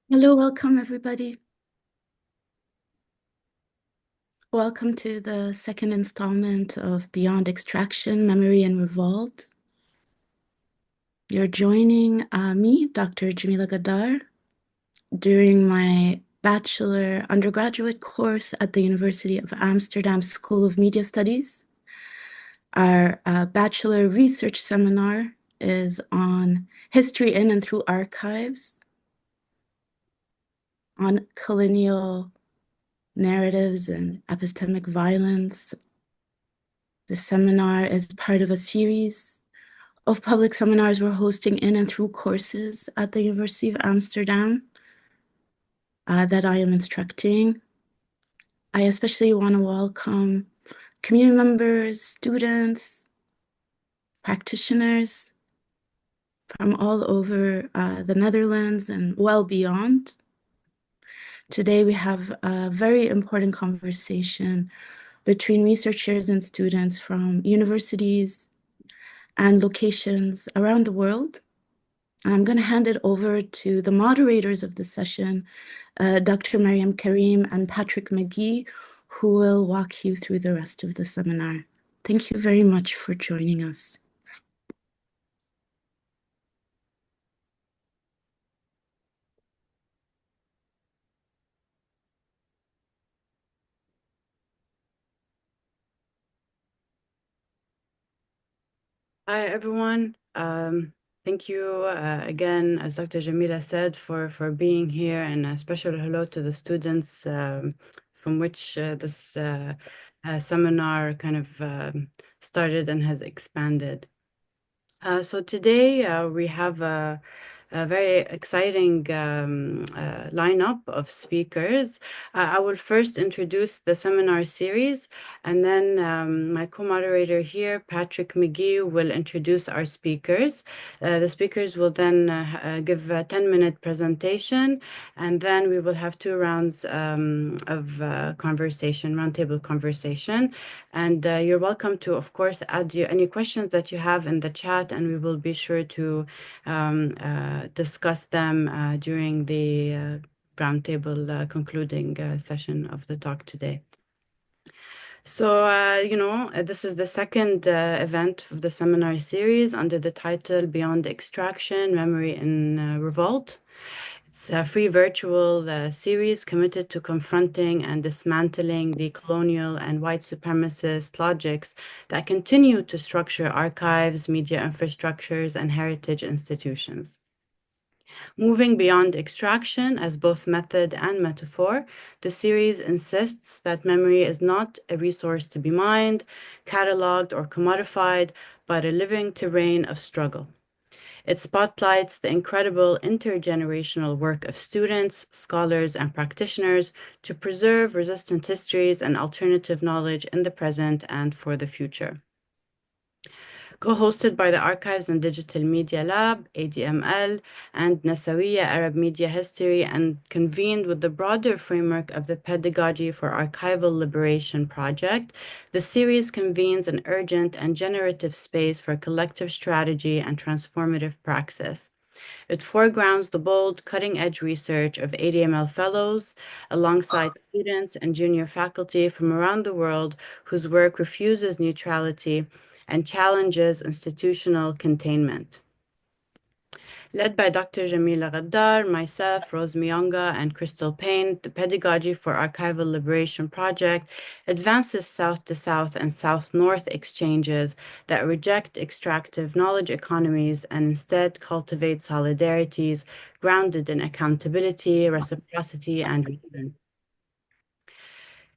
Hello, welcome everybody. Welcome to the second installment of Beyond Extraction, Memory and Revolt. You're joining me, Dr. Jamila Ghaddar, during my bachelor undergraduate course at the University of Amsterdam School of Media Studies. Our bachelor research seminar is on history in and through archives, on colonial narratives and epistemic violence. The seminar is part of a series of public seminars we're hosting in and through courses at the University of Amsterdam that I am instructing. I especially want to welcome community members, students, practitioners from all over the Netherlands and well beyond. Today we have a very important conversation between researchers and students from universities and locations around the world. I'm going to hand it over to the moderators of the session, Dr. Mariam, Karim, and Patrick McGee, who will walk you through the rest of the seminar. Thank you very much for joining us. Hi, everyone. Thank you again, as Dr. Jamila said, for being here, and a special hello to the students from which this seminar kind of started and has expanded. So today we have a very exciting lineup of speakers. I will first introduce the seminar series, and then my co-moderator here, Patrick McGee, will introduce our speakers. The speakers will then give a 10-minute presentation, and then we will have two rounds of conversation, roundtable conversation. And you're welcome to, of course, add any questions that you have in the chat, and we will be sure to discuss them during the roundtable concluding session of the talk today. So, this is the second event of the seminar series under the title Beyond Extraction, Memory in Revolt. It's a free virtual series committed to confronting and dismantling the colonial and white supremacist logics that continue to structure archives, media infrastructures, and heritage institutions. Moving beyond extraction as both method and metaphor, the series insists that memory is not a resource to be mined, cataloged, or commodified, but a living terrain of struggle. It spotlights the incredible intergenerational work of students, scholars, and practitioners to preserve resistant histories and alternative knowledge in the present and for the future. Co-hosted by the Archives and Digital Media Lab, ADML, and Nasawiyyah Arab Media History, and convened with the broader framework of the Pedagogy for Archival Liberation Project, the series convenes an urgent and generative space for collective strategy and transformative praxis. It foregrounds the bold, cutting-edge research of ADML fellows alongside students and junior faculty from around the world whose work refuses neutrality and challenges institutional containment. Led by Dr. Jamila Ghaddar, myself, Rose Mionga, and Crystal Payne, the Pedagogy for Archival Liberation Project advances South-to-South and South-North exchanges that reject extractive knowledge economies and instead cultivate solidarities grounded in accountability, reciprocity, and return.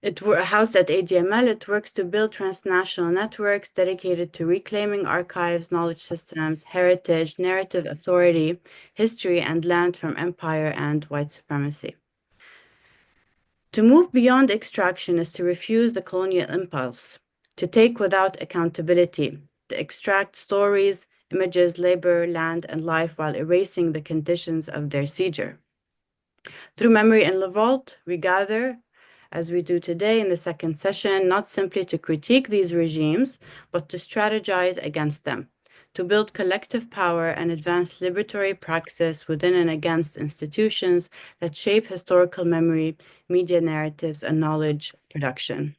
Housed at ADML, it works to build transnational networks dedicated to reclaiming archives, knowledge systems, heritage, narrative authority, history, and land from empire and white supremacy. To move beyond extraction is to refuse the colonial impulse, to take without accountability, to extract stories, images, labor, land, and life while erasing the conditions of their seizure. Through Memory and Revolt, we gather, as we do today in the second session, not simply to critique these regimes, but to strategize against them, to build collective power and advance liberatory praxis within and against institutions that shape historical memory, media narratives, and knowledge production.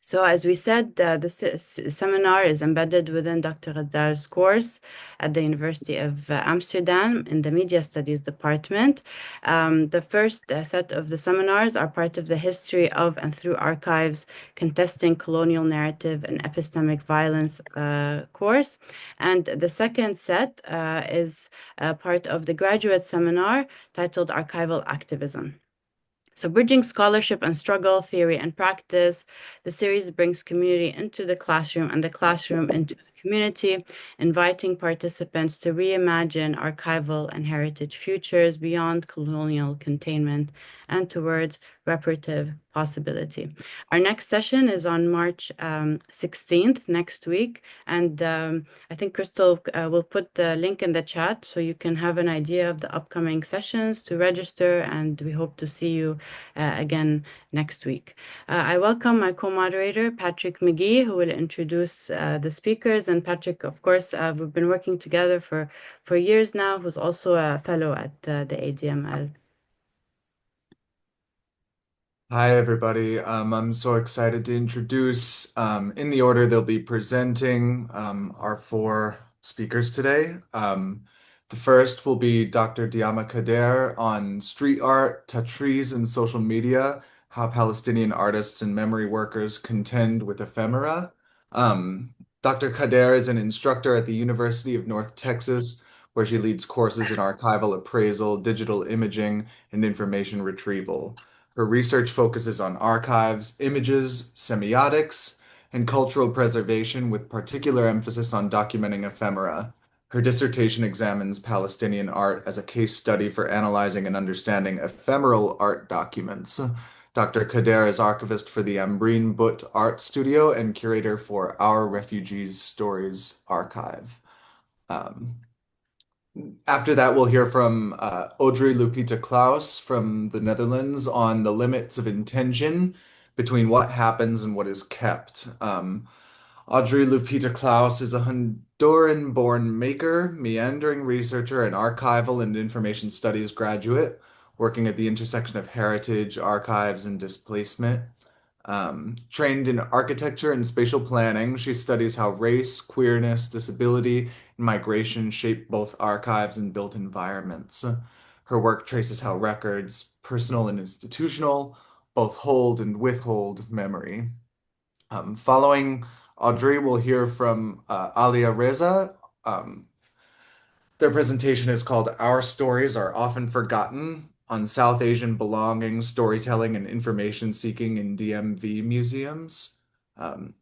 So as we said, the seminar is embedded within Dr. Ghaddar's course at the University of Amsterdam in the Media Studies department. The first set of the seminars are part of the History of and Through Archives, Contesting Colonial Narrative and Epistemic Violence course. And the second set is part of the graduate seminar titled Archival Activism. So bridging scholarship and struggle, theory and practice, the series brings community into the classroom and the classroom into the community, inviting participants to reimagine archival and heritage futures beyond colonial containment and towards reparative possibility. Our next session is on March 16th, next week, and I think Crystal will put the link in the chat so you can have an idea of the upcoming sessions to register, and we hope to see you again next week. I welcome my co-moderator, Patrick McGee, who will introduce the speakers. And Patrick, of course, we've been working together for years now, who's also a fellow at the ADML. Hi, everybody. I'm so excited to introduce, in the order they'll be presenting, our four speakers today. The first will be Dr. Diama Ghaddar on street art, toucheries, and social media, how Palestinian artists and memory workers contend with ephemera. Dr. Ghaddar is an instructor at the University of North Texas, where she leads courses in archival appraisal, digital imaging, and information retrieval. Her research focuses on archives, images, semiotics, and cultural preservation, with particular emphasis on documenting ephemera. Her dissertation examines Palestinian art as a case study for analyzing and understanding ephemeral art documents. Dr. Ghaddar is archivist for the Ambreen Butt Art Studio and curator for Our Refugees Stories Archive. After that, we'll hear from Odri Lupita Klauss from the Netherlands on the limits of intention between what happens and what is kept. Odri Lupita Klauss is a Honduran-born maker, meandering researcher, and archival and information studies graduate, working at the intersection of heritage, archives, and displacement. Trained in architecture and spatial planning, she studies how race, queerness, disability, and migration shape both archives and built environments. Her work traces how records, personal and institutional, both hold and withhold memory. Following Odri, we'll hear from Alia Reza. Their presentation is called Our Stories Are Often Forgotten on South Asian Belonging, Storytelling, and Information Seeking in DMV Museums.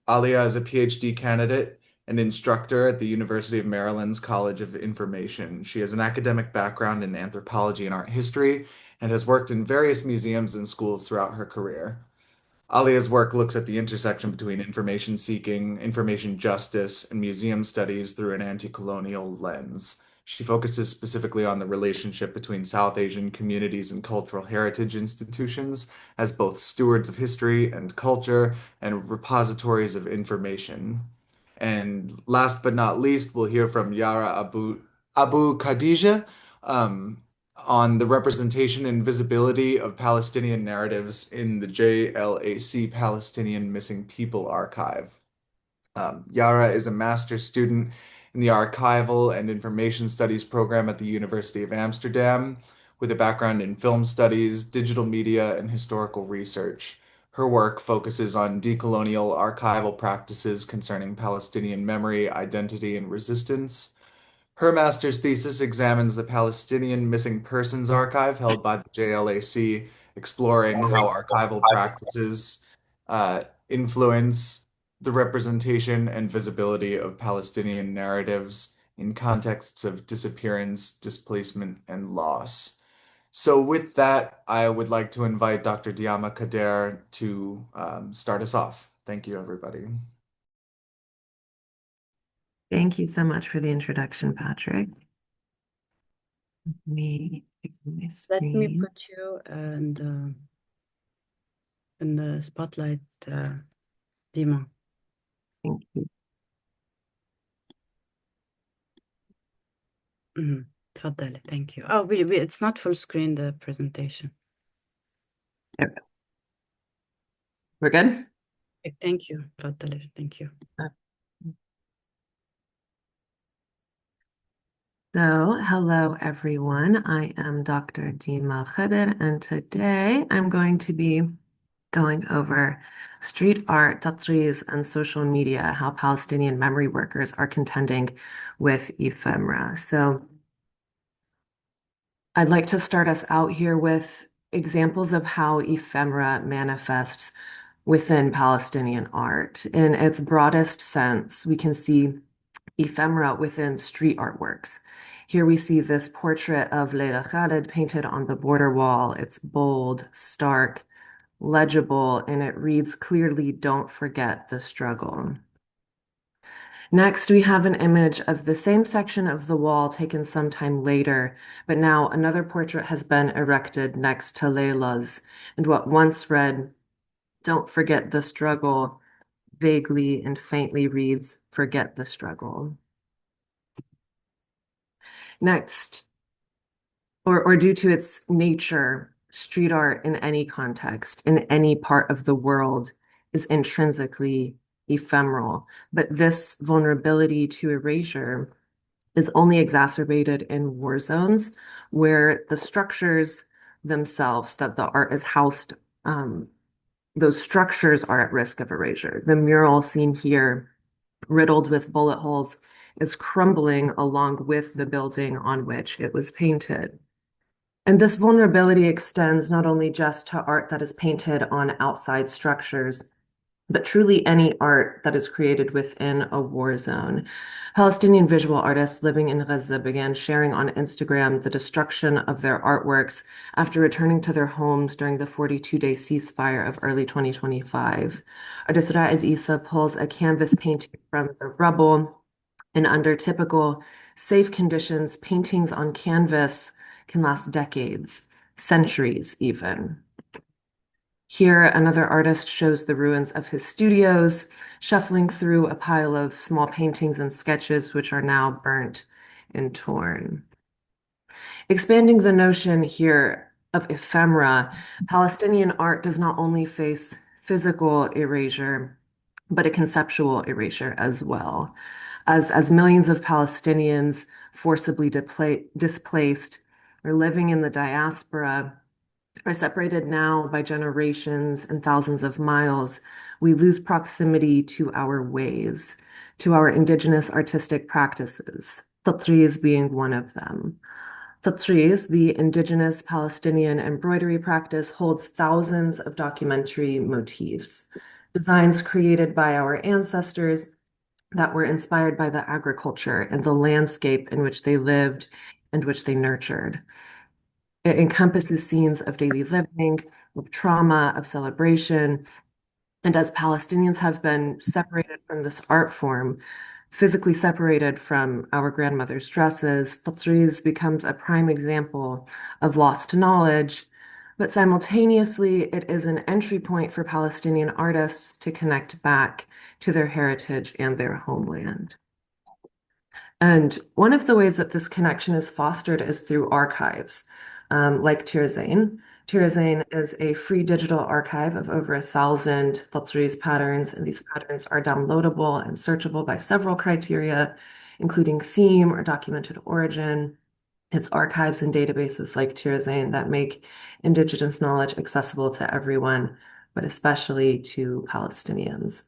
Alia is a PhD candidate and instructor at the University of Maryland's College of Information. She has an academic background in anthropology and art history and has worked in various museums and schools throughout her career. Alia's work looks at the intersection between information seeking, information justice, and museum studies through an anti-colonial lens. She focuses specifically on the relationship between South Asian communities and cultural heritage institutions as both stewards of history and culture and repositories of information. And last but not least, we'll hear from Yara Abu Khadijeh, on the representation and visibility of Palestinian narratives in the JLAC Palestinian Missing People Archive. Yara is a master's student in the Archival and Information Studies program at the University of Amsterdam, with a background in film studies, digital media, and historical research. Her work focuses on decolonial archival practices concerning Palestinian memory, identity, and resistance. Her master's thesis examines the Palestinian Missing Persons Archive held by the JLAC, exploring how archival practices influence the representation and visibility of Palestinian narratives in contexts of disappearance, displacement, and loss. So with that, I would like to invite Dr. Diama Ghaddar to start us off. Thank you, everybody. Thank you so much for the introduction, Patrick. Let me fix my Let me screen. put you in the spotlight, Dima. Thank you. تفضلي. Thank you. Oh, it's not full screen, the presentation. We're good? Thank you. تفضلي. Thank you. So, hello everyone. I am Dr. Dima Ghaddar, and today I'm going to be going over street art, tatreez, and social media, how Palestinian memory workers are contending with ephemera. So, I'd like to start us out here with examples of how ephemera manifests within Palestinian art. In its broadest sense, we can see ephemera within street artworks. Here we see this portrait of Leila Khaled painted on the border wall. It's bold, stark, legible, and it reads clearly, "Don't forget the struggle." Next, we have an image of the same section of the wall taken sometime later, but now another portrait has been erected next to Leila's, and what once read, "Don't forget the struggle," vaguely and faintly reads, "Forget the struggle." Next, or due to its nature, street art in any context, in any part of the world, is intrinsically ephemeral. But this vulnerability to erasure is only exacerbated in war zones where the structures themselves that the art is housed, those structures are at risk of erasure. The mural seen here, riddled with bullet holes, is crumbling along with the building on which it was painted. And this vulnerability extends not only just to art that is painted on outside structures, but truly any art that is created within a war zone. Palestinian visual artists living in Gaza began sharing on Instagram the destruction of their artworks after returning to their homes during the 42-day ceasefire of early 2025. Artist Raed Issa pulls a canvas painting from the rubble, and under typical safe conditions, paintings on canvas can last decades, centuries even. Here, another artist shows the ruins of his studios, shuffling through a pile of small paintings and sketches which are now burnt and torn. Expanding the notion here of ephemera, Palestinian art does not only face physical erasure, but a conceptual erasure as well. As millions of Palestinians forcibly displaced or living in the diaspora are separated now by generations and thousands of miles, we lose proximity to our ways, to our indigenous artistic practices, tatreez being one of them. Tatreez, the indigenous Palestinian embroidery practice, holds thousands of documentary motifs, designs created by our ancestors that were inspired by the agriculture and the landscape in which they lived and which they nurtured. It encompasses scenes of daily living, of trauma, of celebration. And as Palestinians have been separated from this art form, physically separated from our grandmother's dresses, tatreez becomes a prime example of lost knowledge, but simultaneously it is an entry point for Palestinian artists to connect back to their heritage and their homeland. And one of the ways that this connection is fostered is through archives, like Tirzain. Tirzain is a free digital archive of over 1,000 tatreez patterns, and these patterns are downloadable and searchable by several criteria, including theme or documented origin. It's archives and databases like Tirzain that make indigenous knowledge accessible to everyone, but especially to Palestinians.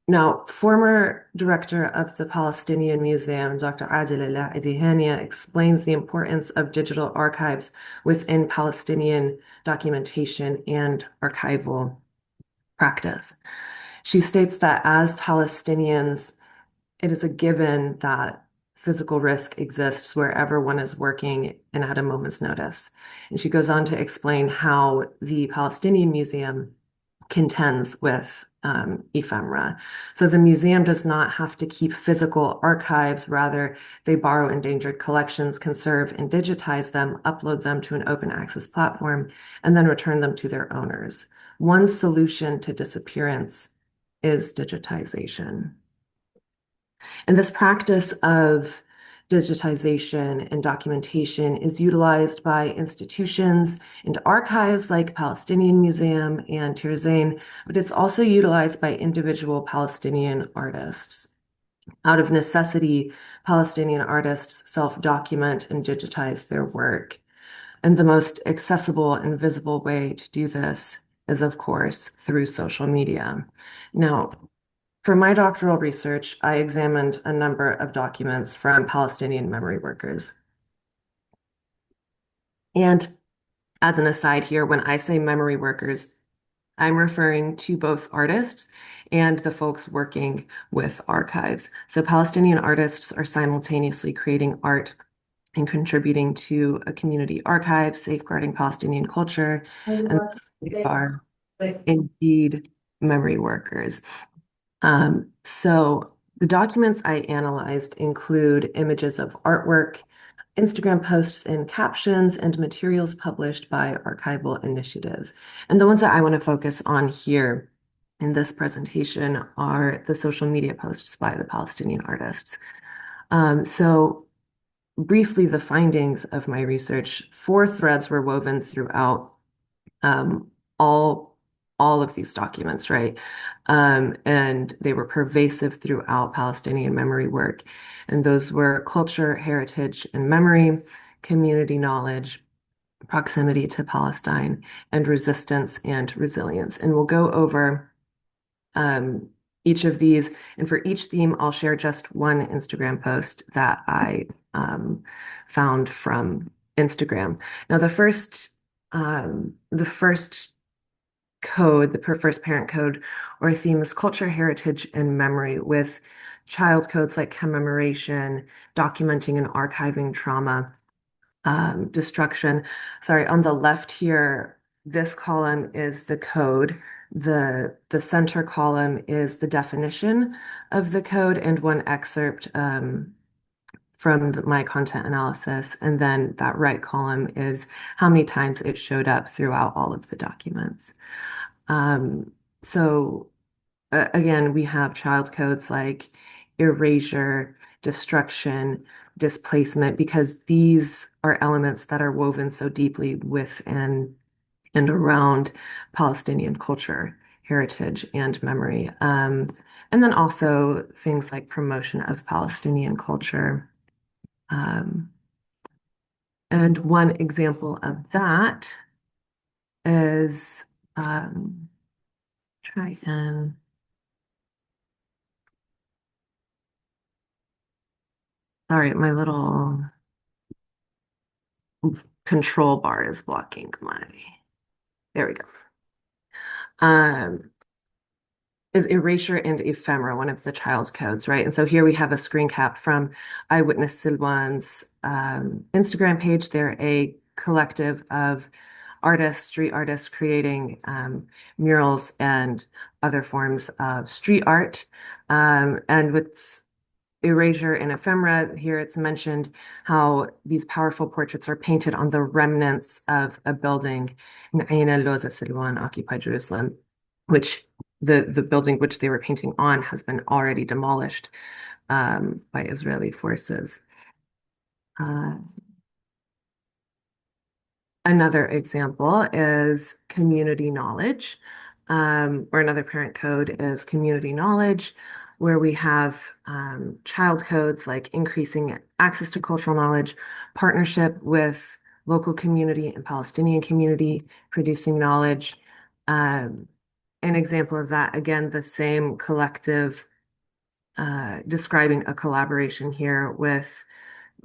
Now, former director of the Palestinian Museum, Dr. Adila Adihania, explains the importance of digital archives within Palestinian documentation and archival practice. She states that as Palestinians, it is a given that physical risk exists wherever one is working and at a moment's notice. And she goes on to explain how the Palestinian Museum contends with ephemera. So the museum does not have to keep physical archives. Rather, they borrow endangered collections, conserve and digitize them, upload them to an open access platform, and then return them to their owners. One solution to disappearance is digitization. And this practice of digitization and documentation is utilized by institutions and archives like Palestinian Museum and Tirzain, but it's also utilized by individual Palestinian artists. Out of necessity, Palestinian artists self-document and digitize their work. And the most accessible and visible way to do this is, of course, through social media. Now, for my doctoral research, I examined a number of documents from Palestinian memory workers. And as an aside here, when I say memory workers, I'm referring to both artists and the folks working with archives. So Palestinian artists are simultaneously creating art and contributing to a community archive, safeguarding Palestinian culture, and they are indeed memory workers. So the documents I analyzed include images of artwork, Instagram posts and captions, and materials published by archival initiatives. And the ones that I want to focus on here in this presentation are the social media posts by the Palestinian artists. So briefly, the findings of my research, 4 threads were woven throughout all of these documents, right? And they were pervasive throughout Palestinian memory work. And those were culture, heritage, and memory, community knowledge, proximity to Palestine, and resistance and resilience. And we'll go over each of these. And for each theme, I'll share just one Instagram post that I found from Instagram. Now, the first code, the first parent code or theme is culture, heritage, and memory, with child codes like commemoration, documenting and archiving trauma, destruction. Sorry, on the left here, this column is the code. The center column is the definition of the code and one excerpt from my content analysis. And then that right column is how many times it showed up throughout all of the documents. So again, we have child codes like erasure, destruction, displacement, because these are elements that are woven so deeply within and around Palestinian culture, heritage, and memory. And then also things like promotion of Palestinian culture. And one example of that is try and sorry, my little control bar is blocking my, there we go. Is erasure and ephemera, one of the child codes, right? And so here we have a screen cap from Eyewitness Silwan's Instagram page. They're a collective of artists, street artists creating murals and other forms of street art. And with erasure and ephemera, here it's mentioned how these powerful portraits are painted on the remnants of a building in Ain al-Loza Silwan, occupied Jerusalem, which the building which they were painting on has been already demolished by Israeli forces. Another example is community knowledge, or another parent code is community knowledge, where we have child codes like increasing access to cultural knowledge, partnership with local community and Palestinian community, producing knowledge. An example of that, again, the same collective describing a collaboration here with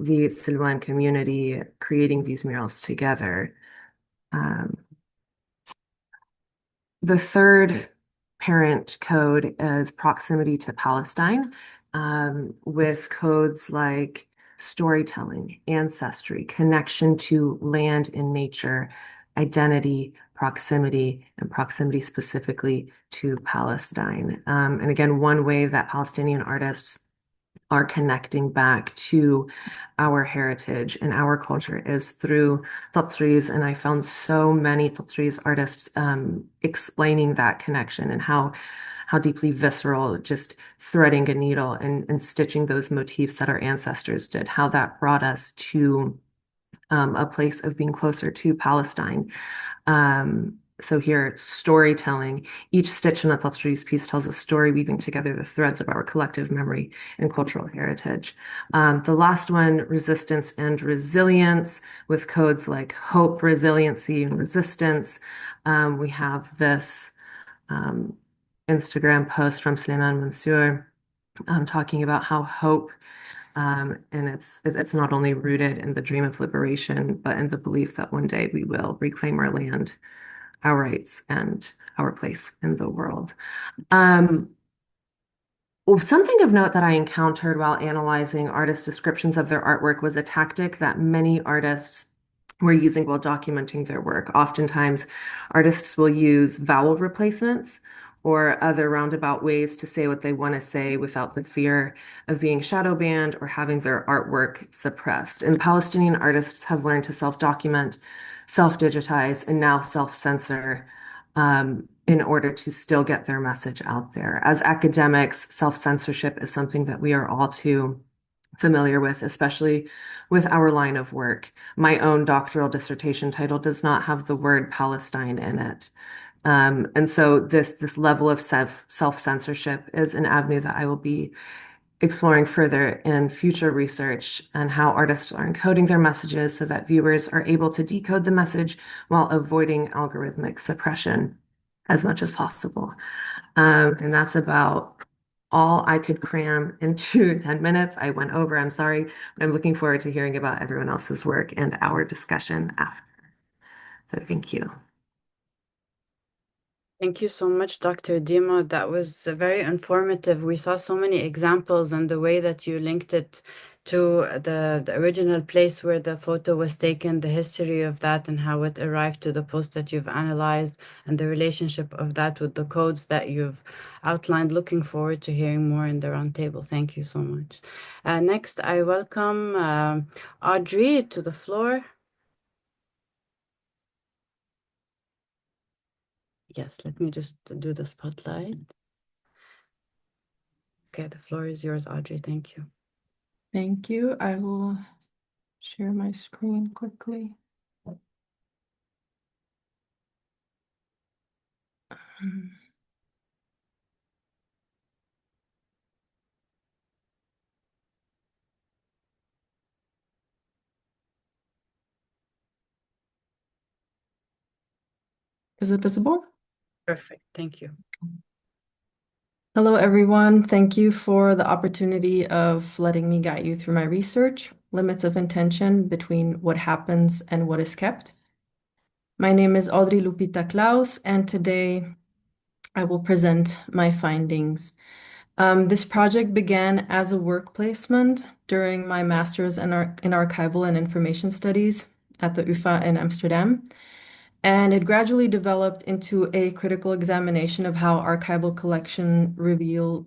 the Silwan community creating these murals together. The third parent code is proximity to Palestine, with codes like storytelling, ancestry, connection to land and nature, identity, proximity, and proximity specifically to Palestine. And again, one way that Palestinian artists are connecting back to our heritage and our culture is through Tatsris. And I found so many Tatsris artists explaining that connection and how how deeply visceral, just threading a needle and stitching those motifs that our ancestors did, how that brought us to a place of being closer to Palestine. So here, storytelling. Each stitch in Atatürk's piece tells a story, weaving together the threads of our collective memory and cultural heritage. The last one, resistance and resilience, with codes like hope, resiliency, and resistance. We have this Instagram post from Sleiman Mansour talking about how hope and it's not only rooted in the dream of liberation, but in the belief that one day we will reclaim our land, our rights, and our place in the world. Well, something of note that I encountered while analyzing artist descriptions of their artwork was a tactic that many artists were using while documenting their work. Oftentimes, artists will use vowel replacements or other roundabout ways to say what they want to say without the fear of being shadow banned or having their artwork suppressed. And Palestinian artists have learned to self-document, self-digitize, and now self-censor in order to still get their message out there. As academics, self-censorship is something that we are all too familiar with, especially with our line of work. My own doctoral dissertation title does not have the word Palestine in it. And so this level of self-censorship is an avenue that I will be exploring further in future research and how artists are encoding their messages so that viewers are able to decode the message while avoiding algorithmic suppression as much as possible. And that's about all I could cram into 10 minutes. I went over, I'm sorry, but I'm looking forward to hearing about everyone else's work and our discussion after. So thank you. Thank you so much, Dr. Dimo. That was very informative. We saw so many examples and the way that you linked it to the original place where the photo was taken, the history of that and how it arrived to the post that you've analyzed and the relationship of that with the codes that you've outlined. Looking forward to hearing more in the roundtable. Thank you so much. Next, I welcome Odri to the floor. Yes, let me just do the spotlight. Okay, the floor is yours, Audrey. Thank you. Thank you. I will share my screen quickly. Is it visible? Perfect. Thank you. Hello, everyone. Thank you for the opportunity of letting me guide you through my research, limits of intention between what happens and what is kept. My name is Odri Lupita Klauss, and today I will present my findings. This project began as a work placement during my master's in Archival and Information Studies at the UvA in Amsterdam. And it gradually developed into a critical examination of how archival collection reveal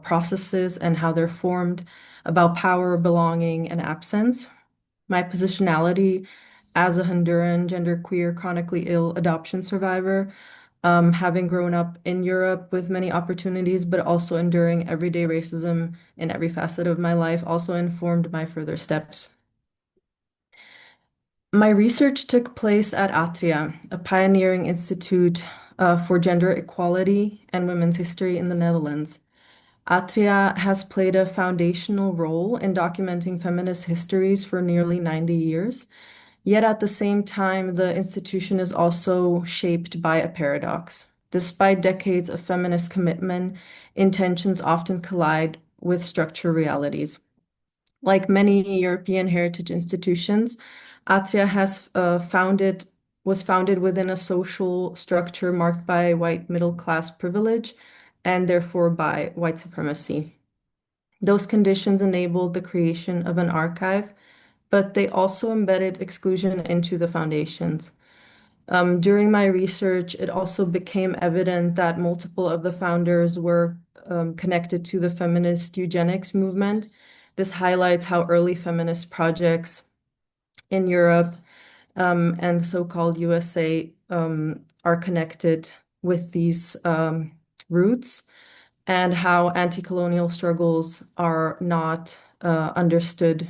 processes and how they're formed, about power, belonging, and absence. My positionality as a Honduran genderqueer chronically ill adoption survivor, having grown up in Europe with many opportunities, but also enduring everyday racism in every facet of my life, also informed my further steps. My research took place at Atria, a pioneering institute for gender equality and women's history in the Netherlands. Atria has played a foundational role in documenting feminist histories for nearly 90 years. Yet at the same time, the institution is also shaped by a paradox. Despite decades of feminist commitment, intentions often collide with structural realities. Like many European heritage institutions, Atria was founded within a social structure marked by white middle-class privilege and therefore by white supremacy. Those conditions enabled the creation of an archive, but they also embedded exclusion into the foundations. During my research, it also became evident that multiple of the founders were connected to the feminist eugenics movement. This highlights how early feminist projects in Europe and the so-called USA are connected with these roots and how anti-colonial struggles are not understood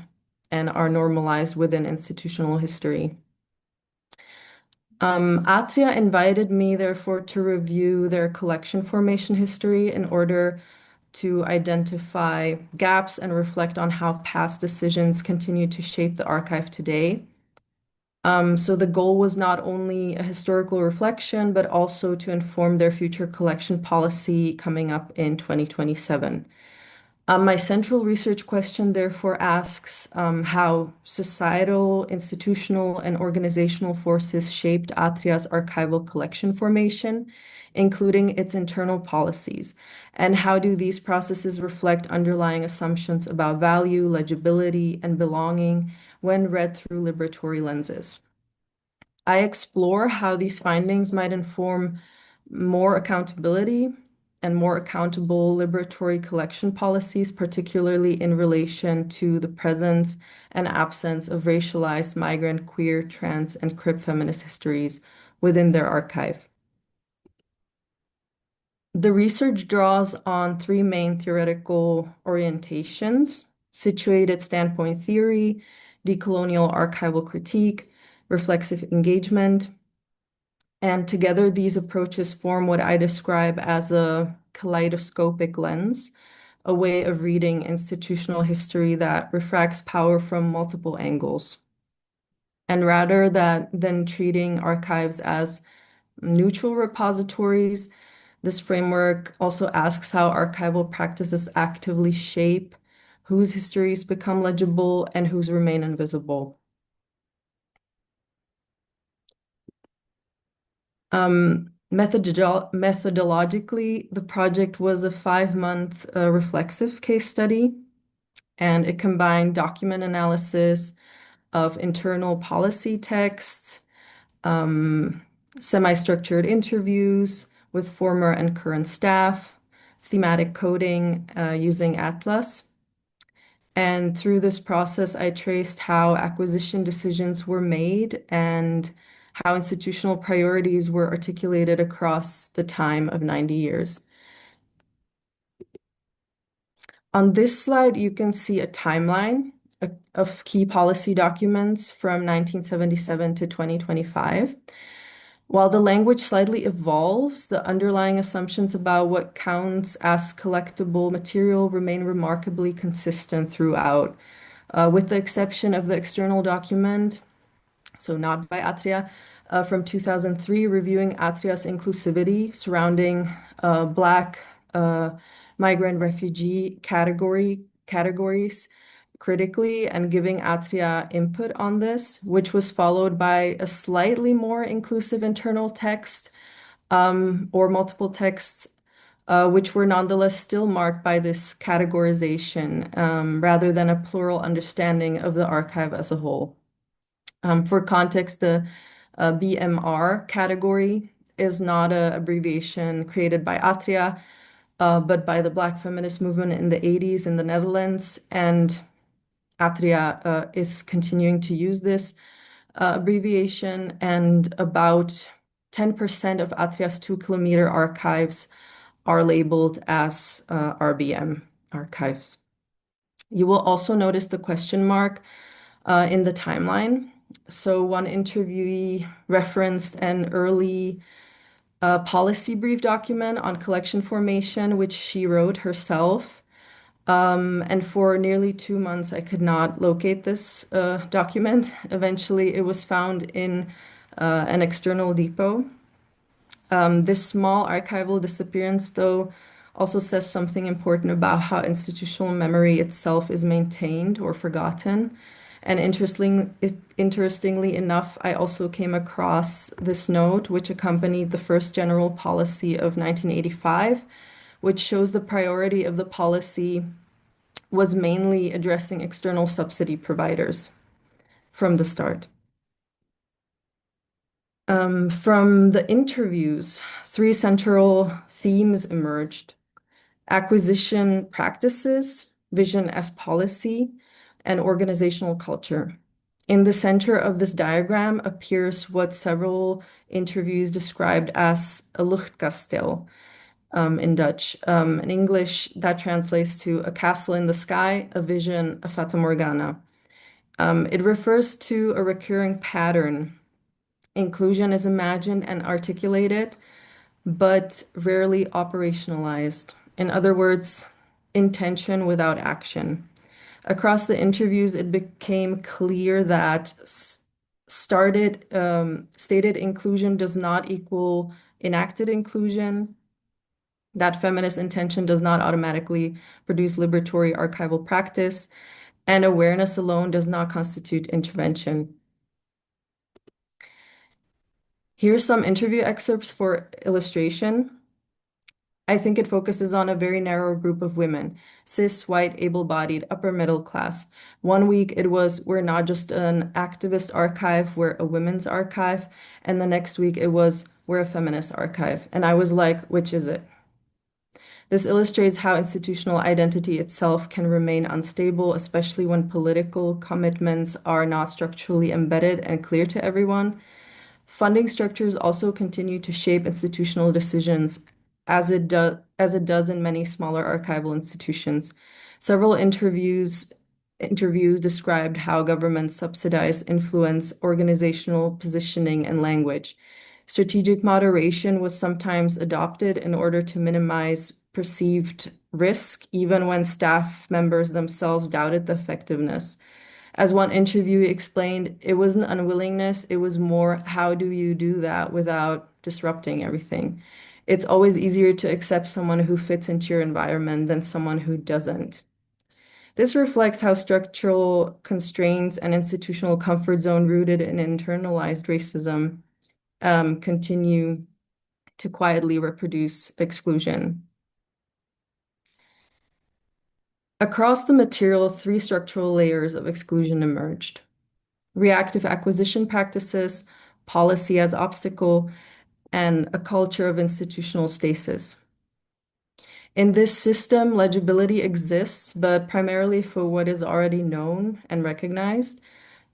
and are normalized within institutional history. Atria invited me, therefore, to review their collection formation history in order to identify gaps and reflect on how past decisions continue to shape the archive today. So the goal was not only a historical reflection, but also to inform their future collection policy coming up in 2027. My central research question therefore asks how societal, institutional, and organizational forces shaped Atria's archival collection formation, including its internal policies, and how do these processes reflect underlying assumptions about value, legibility, and belonging when read through liberatory lenses. I explore how these findings might inform more accountability and more accountable liberatory collection policies, particularly in relation to the presence and absence of racialized migrant, queer, trans, and crip feminist histories within their archive. The research draws on three main theoretical orientations: situated standpoint theory, decolonial archival critique, reflexive engagement. And together, these approaches form what I describe as a kaleidoscopic lens, a way of reading institutional history that refracts power from multiple angles. And rather than treating archives as neutral repositories, this framework also asks how archival practices actively shape whose histories become legible and whose remain invisible. Methodologically, the project was a 5-month reflexive case study, and it combined document analysis of internal policy texts, semi-structured interviews with former and current staff, thematic coding using Atlas. And through this process, I traced how acquisition decisions were made and how institutional priorities were articulated across the time of 90 years. On this slide, you can see a timeline of key policy documents from 1977 to 2025. While the language slightly evolves, the underlying assumptions about what counts as collectible material remain remarkably consistent throughout, with the exception of the external document, so not by Atria, from 2003, reviewing Atria's inclusivity surrounding Black migrant refugee categories critically and giving Atria input on this, which was followed by a slightly more inclusive internal text or multiple texts, which were nonetheless still marked by this categorization rather than a plural understanding of the archive as a whole. For context, the BMR category is not an abbreviation created by Atria, but by the Black feminist movement in the 80s in the Netherlands. And Atria is continuing to use this abbreviation, and about 10% of Atria's 2-kilometer archives are labeled as RBM archives. You will also notice the question mark in the timeline. So one interviewee referenced an early policy brief document on collection formation, which she wrote herself. And for nearly 2 months, I could not locate this document. Eventually, it was found in an external depot. This small archival disappearance, though, also says something important about how institutional memory itself is maintained or forgotten. And interestingly enough, I also came across this note, which accompanied the first general policy of 1985, which shows the priority of the policy was mainly addressing external subsidy providers from the start. From the interviews, 3 central themes emerged: acquisition practices, vision as policy, and organizational culture. In the center of this diagram appears what several interviews described as a luchtkasteel, in Dutch. In English, that translates to a castle in the sky, a vision, a fata morgana. It refers to a recurring pattern. Inclusion is imagined and articulated, but rarely operationalized. In other words, intention without action. Across the interviews, it became clear that stated inclusion does not equal enacted inclusion, that feminist intention does not automatically produce liberatory archival practice, and awareness alone does not constitute intervention. Here's some interview excerpts for illustration. I think it focuses on a very narrow group of women, cis, white, able-bodied, upper middle class. One week it was, we're not just an activist archive, we're a women's archive. And the next week it was, we're a feminist archive. And I was like, which is it? This illustrates how institutional identity itself can remain unstable, especially when political commitments are not structurally embedded and clear to everyone. Funding structures also continue to shape institutional decisions as it does in many smaller archival institutions. Several interviews described how governments subsidize influence, organizational positioning, and language. Strategic moderation was sometimes adopted in order to minimize perceived risk, even when staff members themselves doubted the effectiveness. As one interviewee explained, it wasn't unwillingness, it was more, how do you do that without disrupting everything? It's always easier to accept someone who fits into your environment than someone who doesn't. This reflects how structural constraints and institutional comfort zone rooted in internalized racism continue to quietly reproduce exclusion. Across the material, three structural layers of exclusion emerged: reactive acquisition practices, policy as obstacle, and a culture of institutional stasis. In this system, legibility exists, but primarily for what is already known and recognized.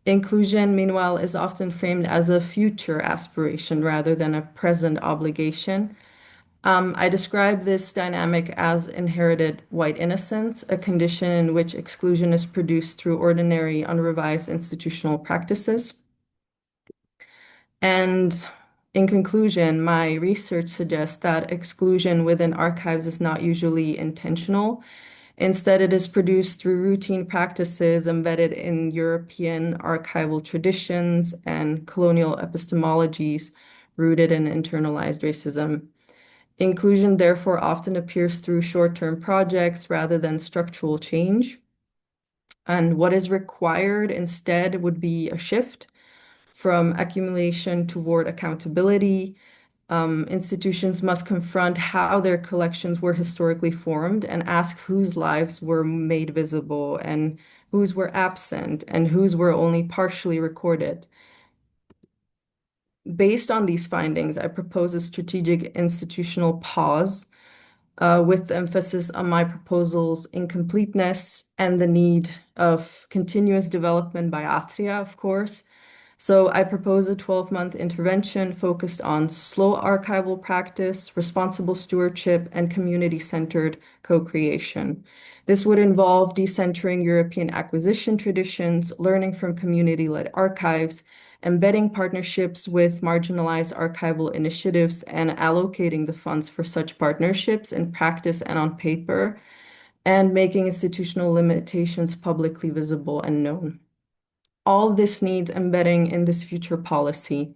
Inclusion, meanwhile, is often framed as a future aspiration rather than a present obligation. I describe this dynamic as inherited white innocence, a condition in which exclusion is produced through ordinary, unrevised institutional practices. And in conclusion, my research suggests that exclusion within archives is not usually intentional. Instead, it is produced through routine practices embedded in European archival traditions and colonial epistemologies rooted in internalized racism. Inclusion, therefore, often appears through short-term projects rather than structural change. And what is required instead would be a shift from accumulation toward accountability. Institutions must confront how their collections were historically formed and ask whose lives were made visible and whose were absent and whose were only partially recorded. Based on these findings, I propose a strategic institutional pause with emphasis on my proposal's incompleteness and the need of continuous development by Atria, of course. So I propose a 12-month intervention focused on slow archival practice, responsible stewardship, and community-centered co-creation. This would involve decentering European acquisition traditions, learning from community-led archives, embedding partnerships with marginalized archival initiatives, and allocating the funds for such partnerships in practice and on paper, and making institutional limitations publicly visible and known. All this needs embedding in this future policy.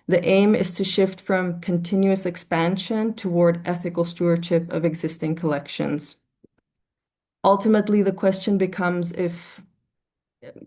The aim is to shift from continuous expansion toward ethical stewardship of existing collections. Ultimately, the question becomes if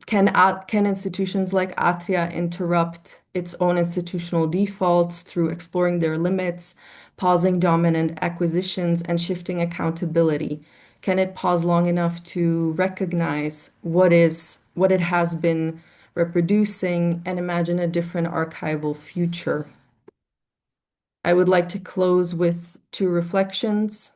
can institutions like Atria interrupt its own institutional defaults through exploring their limits, pausing dominant acquisitions, and shifting accountability? Can it pause long enough to recognize what it has been reproducing and imagine a different archival future? I would like to close with two reflections.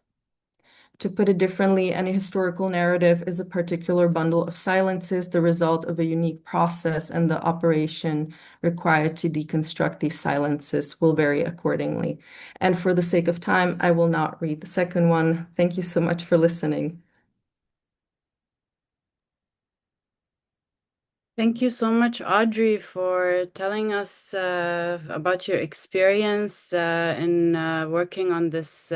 To put it differently, any historical narrative is a particular bundle of silences, the result of a unique process, and the operation required to deconstruct these silences will vary accordingly. And for the sake of time, I will not read the second one. Thank you so much for listening. Thank you so much, Audrey, for telling us about your experience in working on this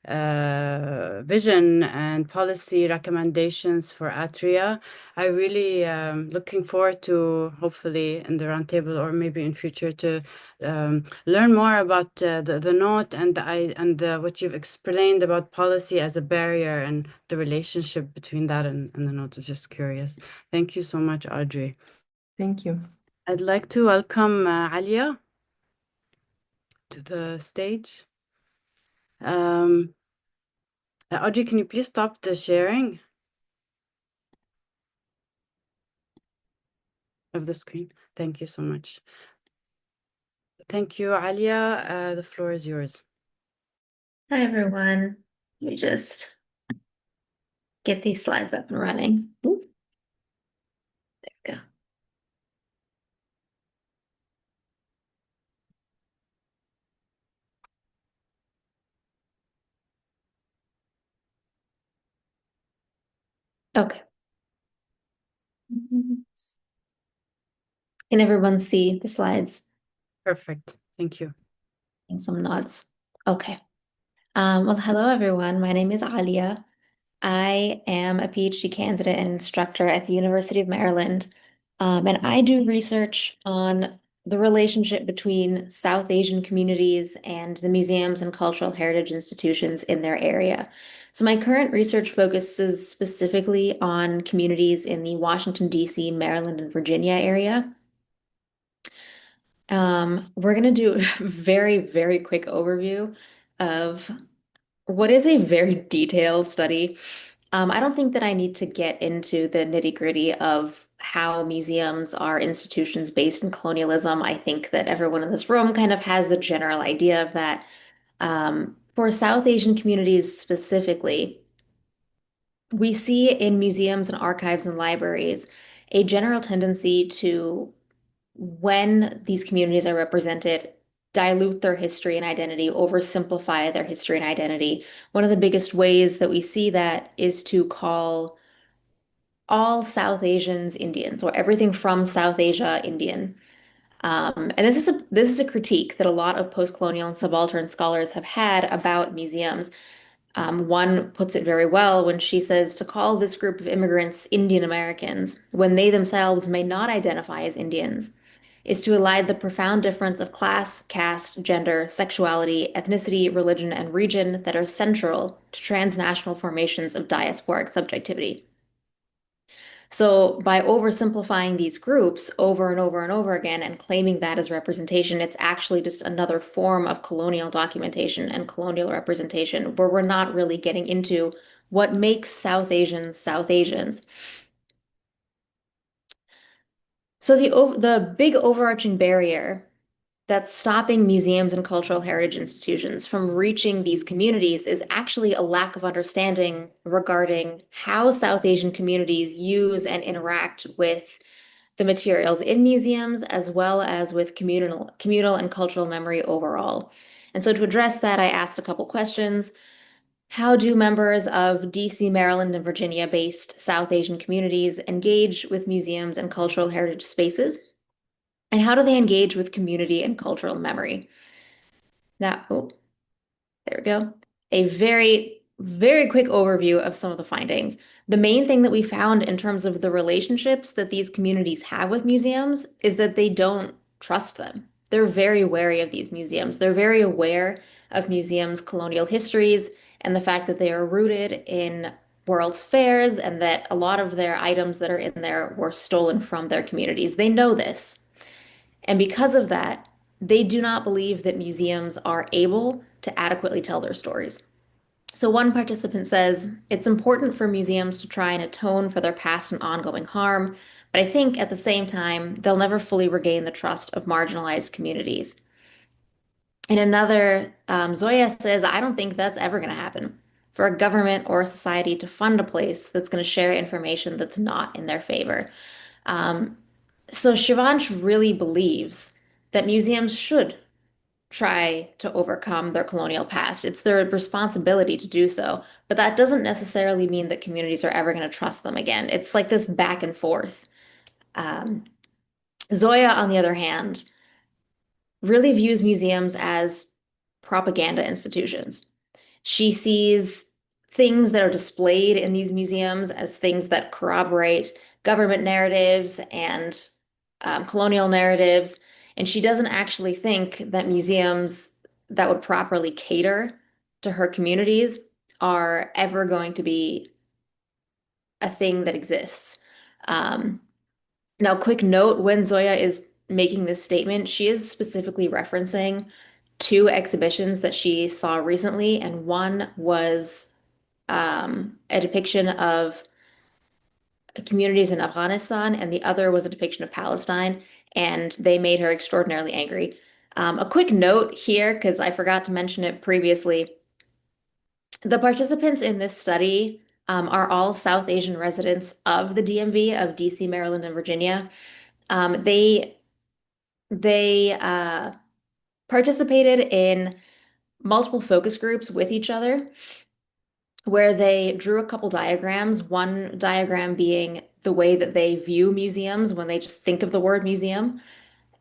vision and policy recommendations for Atria. I really looking forward to hopefully in the roundtable or maybe in future to learn more about the note and what you've explained about policy as a barrier and the relationship between that and the note. I was just curious. Thank you so much, Audrey. Thank you. I'd like to welcome Alia to the stage. Audrey, can you please stop the sharing of the screen? Thank you so much. Thank you, Alia. The floor is yours. Hi, everyone. Let me just get these slides up and running. Ooh, there we go. Okay. Can everyone see the slides? Perfect. Thank you. And some nods. Okay. Well, hello, everyone. My name is Alia. I am a PhD candidate and instructor at the University of Maryland, and I do research on the relationship between South Asian communities and the museums and cultural heritage institutions in their area. So my current research focuses specifically on communities in the Washington, D.C., Maryland, and Virginia area. We're going to do a very, very quick overview of what is a very detailed study. I don't think that I need to get into the nitty-gritty of how museums are institutions based in colonialism. I think that everyone in this room kind of has the general idea of that. For South Asian communities specifically, we see in museums and archives and libraries a general tendency to, when these communities are represented, dilute their history and identity, oversimplify their history and identity. One of the biggest ways that we see that is to call all South Asians Indians, or everything from South Asia Indian. And this is a critique that a lot of post-colonial and subaltern scholars have had about museums. One puts it very well when she says to call this group of immigrants Indian Americans when they themselves may not identify as Indians is to elide the profound difference of class, caste, gender, sexuality, ethnicity, religion, and region that are central to transnational formations of diasporic subjectivity. So by oversimplifying these groups over and over and over again and claiming that as representation, it's actually just another form of colonial documentation and colonial representation where we're not really getting into what makes South Asians South Asians. So the big overarching barrier that's stopping museums and cultural heritage institutions from reaching these communities is actually a lack of understanding regarding how South Asian communities use and interact with the materials in museums as well as with communal and cultural memory overall. And so to address that, I asked a couple questions. How do members of DC, Maryland, and Virginia-based South Asian communities engage with museums and cultural heritage spaces? And how do they engage with community and cultural memory? Now, oh, there we go. A very, very quick overview of some of the findings. The main thing that we found in terms of the relationships that these communities have with museums is that they don't trust them. They're very wary of these museums. They're very aware of museums' colonial histories and the fact that they are rooted in World's Fairs and that a lot of their items that are in there were stolen from their communities. They know this. And because of that, they do not believe that museums are able to adequately tell their stories. So one participant says, it's important for museums to try and atone for their past and ongoing harm, but I think at the same time, they'll never fully regain the trust of marginalized communities. And another, Zoya says, I don't think that's ever going to happen. for a government or a society to fund a place that's going to share information that's not in their favor. So Shivansh really believes that museums should try to overcome their colonial past. It's their responsibility to do so, but that doesn't necessarily mean that communities are ever going to trust them again. It's like this back and forth. Zoya, on the other hand, really views museums as propaganda institutions. She sees things that are displayed in these museums as things that corroborate government narratives and colonial narratives. And she doesn't actually think that museums that would properly cater to her communities are ever going to be a thing that exists. Now, quick note, when Zoya is making this statement, she is specifically referencing two exhibitions that she saw recently, and one was a depiction of communities in Afghanistan, and the other was a depiction of Palestine, and they made her extraordinarily angry. A quick note here, because I forgot to mention it previously. The participants in this study are all South Asian residents of the DMV of DC, Maryland, and Virginia. They participated in multiple focus groups with each other where they drew a couple diagrams, one diagram being the way that they view museums when they just think of the word museum,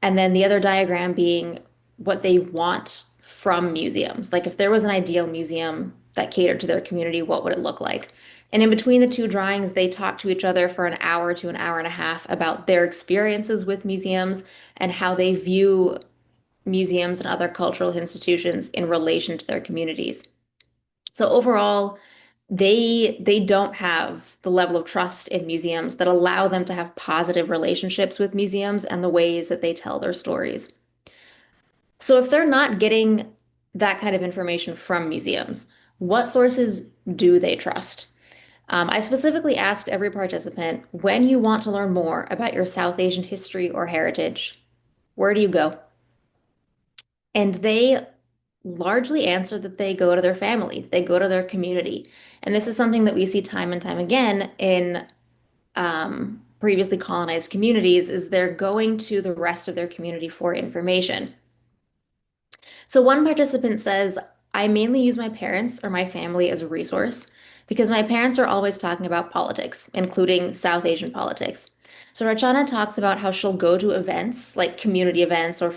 and then the other diagram being what they want from museums. Like if there was an ideal museum that catered to their community, what would it look like? And in between the two drawings, they talked to each other for an hour to an hour and a half about their experiences with museums and how they view museums and other cultural institutions in relation to their communities. So overall, they don't have the level of trust in museums that allow them to have positive relationships with museums and the ways that they tell their stories. So if they're not getting that kind of information from museums, what sources do they trust? I specifically asked every participant, when you want to learn more about your South Asian history or heritage, where do you go? And they largely answer that they go to their family, they go to their community. And this is something that we see time and time again in previously colonized communities, is they're going to the rest of their community for information. So one participant says, I mainly use my parents or my family as a resource because my parents are always talking about politics, including South Asian politics. So Rachana talks about how she'll go to events like community events or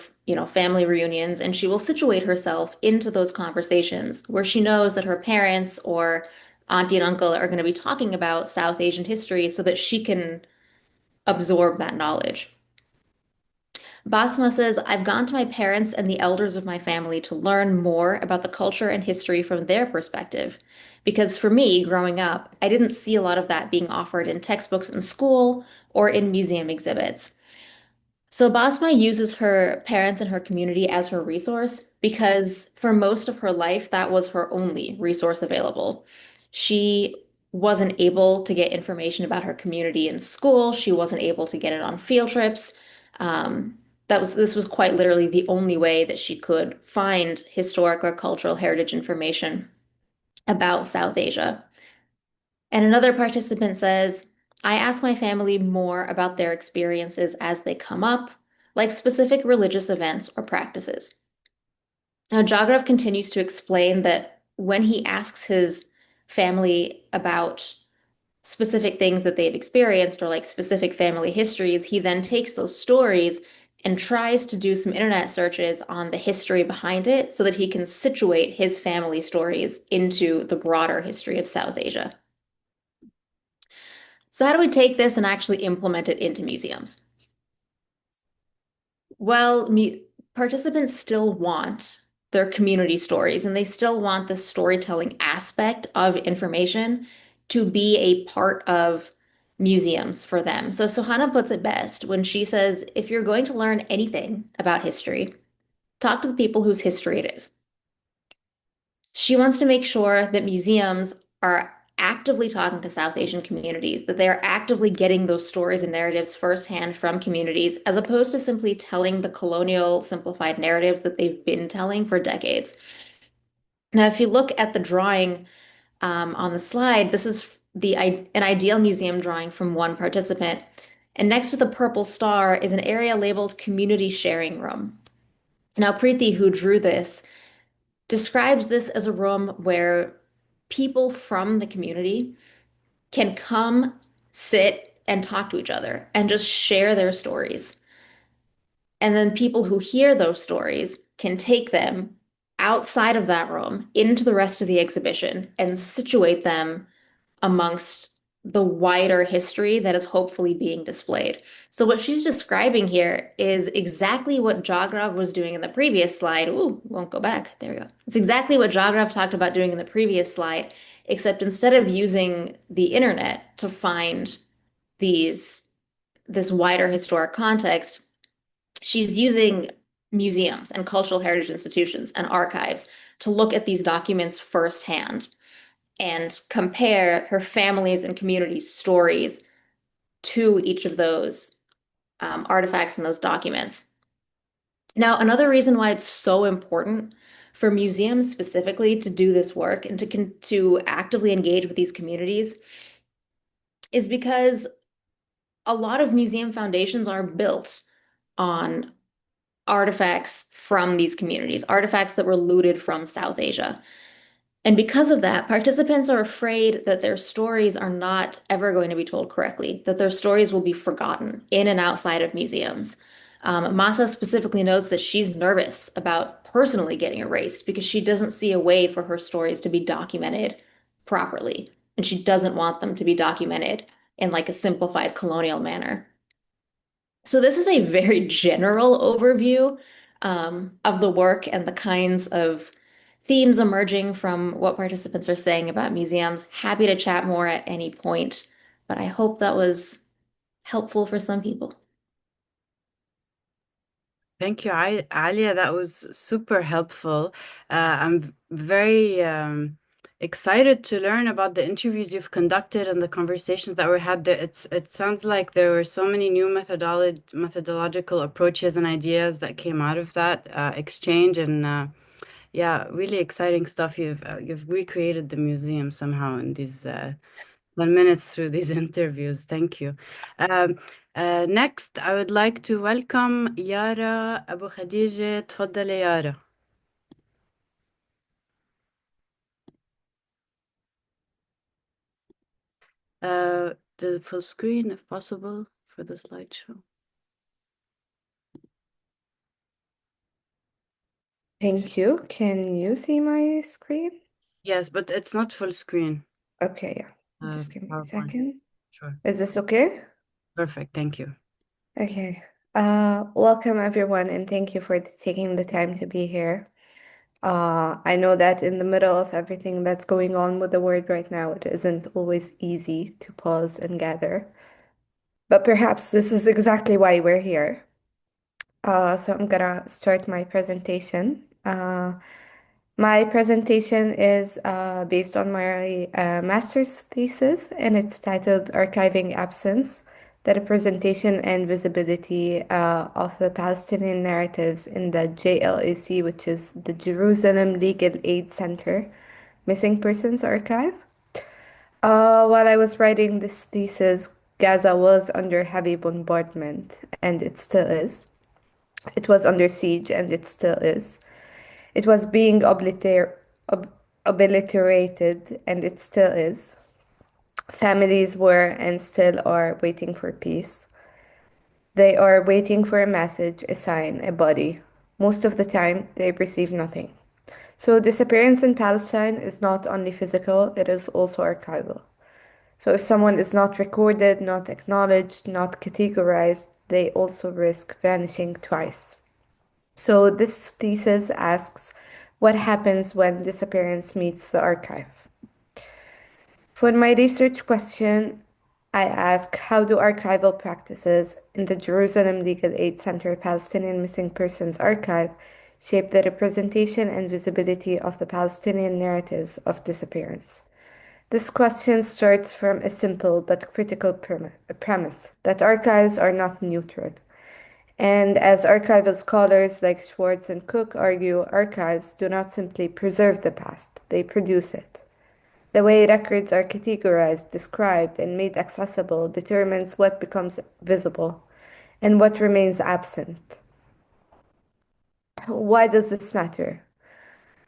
family reunions, and she will situate herself into those conversations where she knows that her parents or auntie and uncle are going to be talking about South Asian history so that she can absorb that knowledge. Basma says, I've gone to my parents and the elders of my family to learn more about the culture and history from their perspective. Because for me, growing up, I didn't see a lot of that being offered in textbooks in school or in museum exhibits. So Basma uses her parents and her community as her resource because for most of her life, that was her only resource available. She wasn't able to get information about her community in school. She wasn't able to get it on field trips. This was quite literally the only way that she could find historic or cultural heritage information about South Asia. And another participant says, I ask my family more about their experiences as they come up, like specific religious events or practices. Now, Jagrav continues to explain that when he asks his family about specific things that they've experienced or like specific family histories, he then takes those stories and tries to do some internet searches on the history behind it so that he can situate his family stories into the broader history of South Asia. So how do we take this and actually implement it into museums? Well, participants still want their community stories and they still want the storytelling aspect of information to be a part of museums for them. So Sohana puts it best when she says, if you're going to learn anything about history, talk to the people whose history it is. She wants to make sure that museums are actively talking to South Asian communities, that they are actively getting those stories and narratives firsthand from communities, as opposed to simply telling the colonial simplified narratives that they've been telling for decades. Now, if you look at the drawing On the slide, this is an ideal museum drawing from one participant. And next to the purple star is an area labeled Community Sharing Room. Now, Preeti, who drew this, describes this as a room where people from the community can come, sit, and talk to each other and just share their stories. And then people who hear those stories can take them outside of that room into the rest of the exhibition and situate them amongst the wider history that is hopefully being displayed. So what she's describing here is exactly what Jagrav was doing in the previous slide. Ooh, won't go back. There we go. It's exactly what Jagrav talked about doing in the previous slide, except instead of using the internet to find this wider historic context, she's using museums and cultural heritage institutions and archives to look at these documents firsthand and compare her family's and community's stories to each of those artifacts and those documents. Now, another reason why it's so important for museums specifically to do this work and to actively engage with these communities is because a lot of museum foundations are built on artifacts from these communities, artifacts that were looted from South Asia. And because of that, participants are afraid that their stories are not ever going to be told correctly, that their stories will be forgotten in and outside of museums. Masa specifically notes that she's nervous about personally getting erased because she doesn't see a way for her stories to be documented properly. And she doesn't want them to be documented in like a simplified colonial manner. So this is a very general overview of the work and the kinds of themes emerging from what participants are saying about museums. Happy to chat more at any point, but I hope that was helpful for some people. Thank you, Alia. That was super helpful. I'm very excited to learn about the interviews you've conducted and the conversations that were had there. It sounds like there were so many new methodological approaches and ideas that came out of that exchange, and yeah, really exciting stuff. You've recreated the museum somehow in these 10 minutes through these interviews. Thank you. Next, I would like to welcome Yara Abu Khadijeh. تفضلي Yara. The full screen, if possible, for the slideshow. Thank you. Can you see my screen? Yes, but it's not full screen. Okay, yeah. Just give me a PowerPoint. second. Sure. Is this okay? Perfect. Thank you. Okay. Welcome everyone, and thank you for taking the time to be here. I know that in the middle of everything that's going on with the world right now, it isn't always easy to pause and gather. But perhaps this is exactly why we're here. So I'm gonna start my presentation. My presentation is based on my master's thesis, and it's titled Archiving Absence, the Representation and Visibility of the Palestinian Narratives in the JLAC, which is the Jerusalem Legal Aid Center Missing Persons Archive. While I was writing this thesis, Gaza was under heavy bombardment, and it still is. It was under siege, and it still is. It was being obliterated, and it still is. Families were and still are waiting for peace. They are waiting for a message, a sign, a body. Most of the time, they receive nothing. So, disappearance in Palestine is not only physical, it is also archival. So, if someone is not recorded, not acknowledged, not categorized, they also risk vanishing twice. So this thesis asks, what happens when disappearance meets the archive? For my research question, I ask, how do archival practices in the Jerusalem Legal Aid Center Palestinian Missing Persons Archive shape the representation and visibility of the Palestinian narratives of disappearance? This question starts from a simple but critical premise that archives are not neutral. And as archival scholars like Schwartz and Cook argue, archives do not simply preserve the past, they produce it. The way records are categorized, described, and made accessible determines what becomes visible and what remains absent. Why does this matter?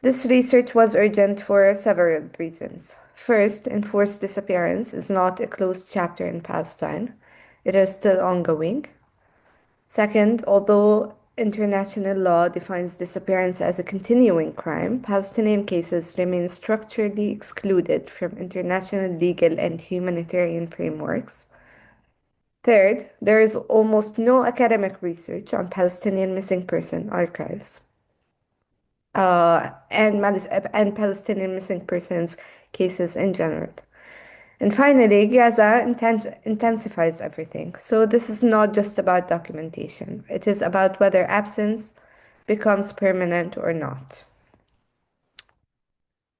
This research was urgent for several reasons. First, enforced disappearance is not a closed chapter in Palestine. It is still ongoing. Second, although international law defines disappearance as a continuing crime, Palestinian cases remain structurally excluded from international legal and humanitarian frameworks. Third, there is almost no academic research on Palestinian missing person archives and Palestinian missing persons cases in general. And finally, Gaza intensifies everything. So this is not just about documentation. It is about whether absence becomes permanent or not.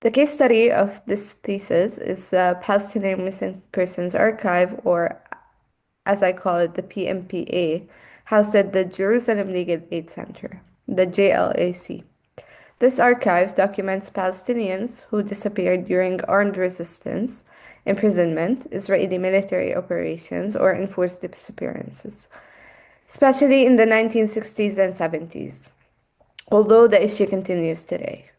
The case study of this thesis is the Palestinian Missing Persons Archive, or as I call it, the PMPA, housed at the Jerusalem Legal Aid Center, the JLAC. This archive documents Palestinians who disappeared during armed resistance, imprisonment, Israeli military operations, or enforced disappearances, especially in the 1960s and 70s, although the issue continues today.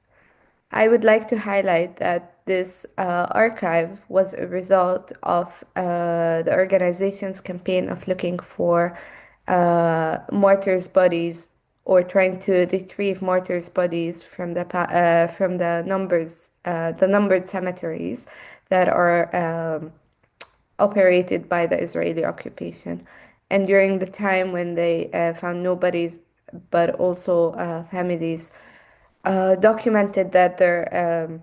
I would like to highlight that this archive was a result of the organization's campaign of looking for martyrs' bodies or trying to retrieve martyrs' bodies from the numbered cemeteries that are operated by the Israeli occupation. And during the time when they found no bodies, but also families documented that their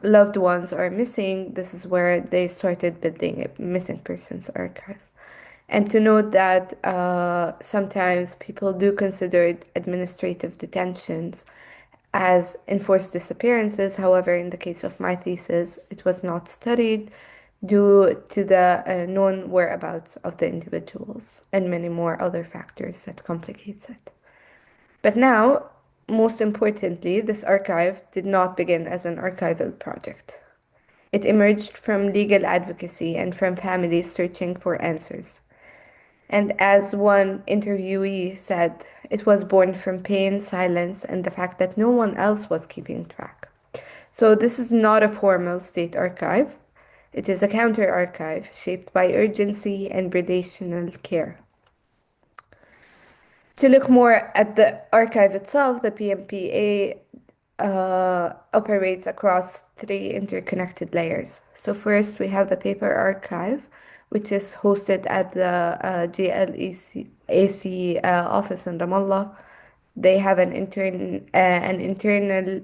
loved ones are missing, this is where they started building a missing persons archive. And to note that sometimes people do consider administrative detentions as enforced disappearances. However, in the case of my thesis, it was not studied due to the known whereabouts of the individuals and many more other factors that complicates it. But now, most importantly, this archive did not begin as an archival project. It emerged from legal advocacy and from families searching for answers. And as one interviewee said, it was born from pain, silence, and the fact that no one else was keeping track. So this is not a formal state archive. It is a counter archive shaped by urgency and relational care. To look more at the archive itself, the PMPA operates across three interconnected layers. So first we have the paper archive, which is hosted at the JLAC office in Ramallah. They have an internal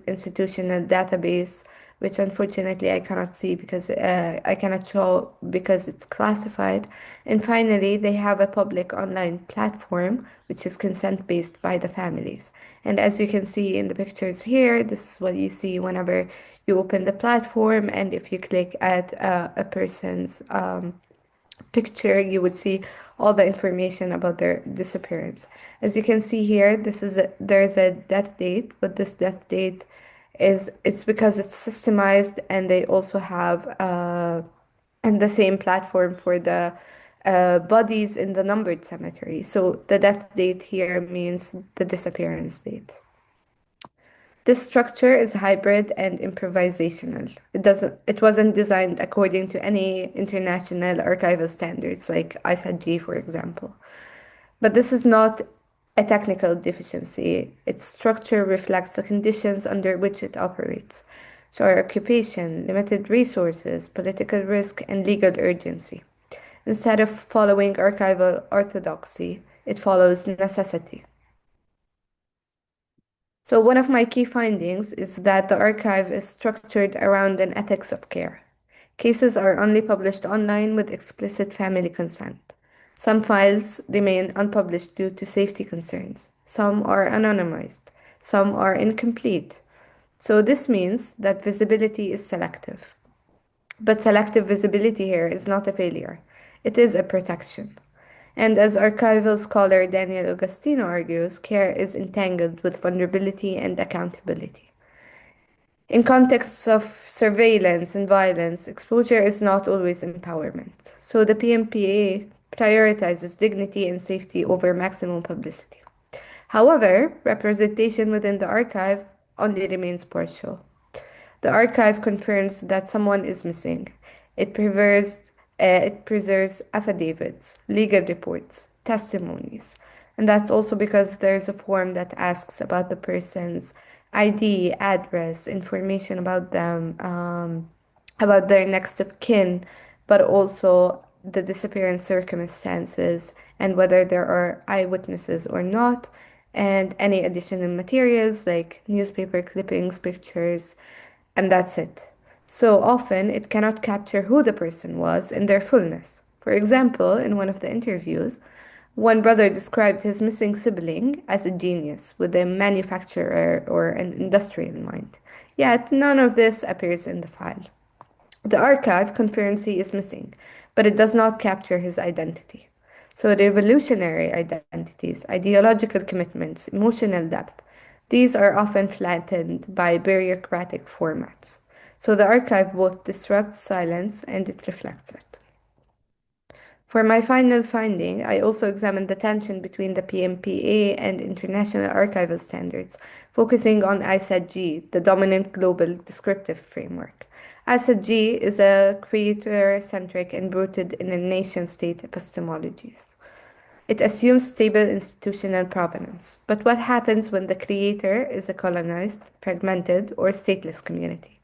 institutional database, which unfortunately I cannot see because I cannot show because it's classified. And finally, they have a public online platform, which is consent-based by the families. And as you can see in the pictures here, this is what you see whenever you open the platform. And if you click at a person's picture, you would see all the information about their disappearance. As you can see here, there's a death date, but this death date it's because it's systemized, and they also have and the same platform for the bodies in the numbered cemetery. So the death date here means the disappearance date. This structure is hybrid and improvisational. It wasn't designed according to any international archival standards like ISAG, for example. But this is not a technical deficiency. Its structure reflects the conditions under which it operates. So our occupation, limited resources, political risk, and legal urgency. Instead of following archival orthodoxy, it follows necessity. So one of my key findings is that the archive is structured around an ethics of care. Cases are only published online with explicit family consent. Some files remain unpublished due to safety concerns. Some are anonymized. Some are incomplete. So this means that visibility is selective. But selective visibility here is not a failure. It is a protection. And as archival scholar Daniel Agostino argues, care is entangled with vulnerability and accountability. In contexts of surveillance and violence, exposure is not always empowerment. So the PMPA prioritizes dignity and safety over maximum publicity. However, representation within the archive only remains partial. The archive confirms that someone is missing. It preserves affidavits, legal reports, testimonies. And that's also because there's a form that asks about the person's ID, address, information about them, about their next of kin, but also the disappearance circumstances and whether there are eyewitnesses or not, and any additional materials like newspaper clippings, pictures, and that's it. So often it cannot capture who the person was in their fullness. For example, in one of the interviews, one brother described his missing sibling as a genius with a manufacturer or an industrial mind. Yet none of this appears in the file. The archive confirms he is missing, but it does not capture his identity. So, revolutionary identities, ideological commitments, emotional depth, these are often flattened by bureaucratic formats. So, the archive both disrupts silence and it reflects it. For my final finding, I also examined the tension between the PMPA and international archival standards, focusing on ISAG, the dominant global descriptive framework. ISAG is a creator-centric and rooted in a nation-state epistemologies. It assumes stable institutional provenance. But what happens when the creator is a colonized, fragmented, or stateless community?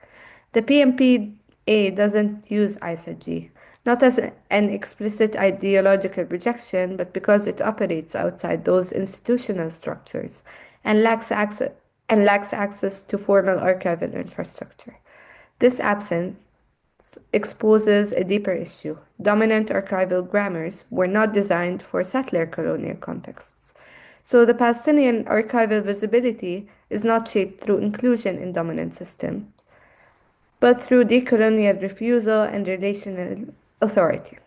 The PMPA doesn't use ISAG, not as an explicit ideological rejection, but because it operates outside those institutional structures and lacks access to formal archival infrastructure. This absence exposes a deeper issue. Dominant archival grammars were not designed for settler colonial contexts. So the Palestinian archival visibility is not shaped through inclusion in dominant system, but through decolonial refusal and relational authority.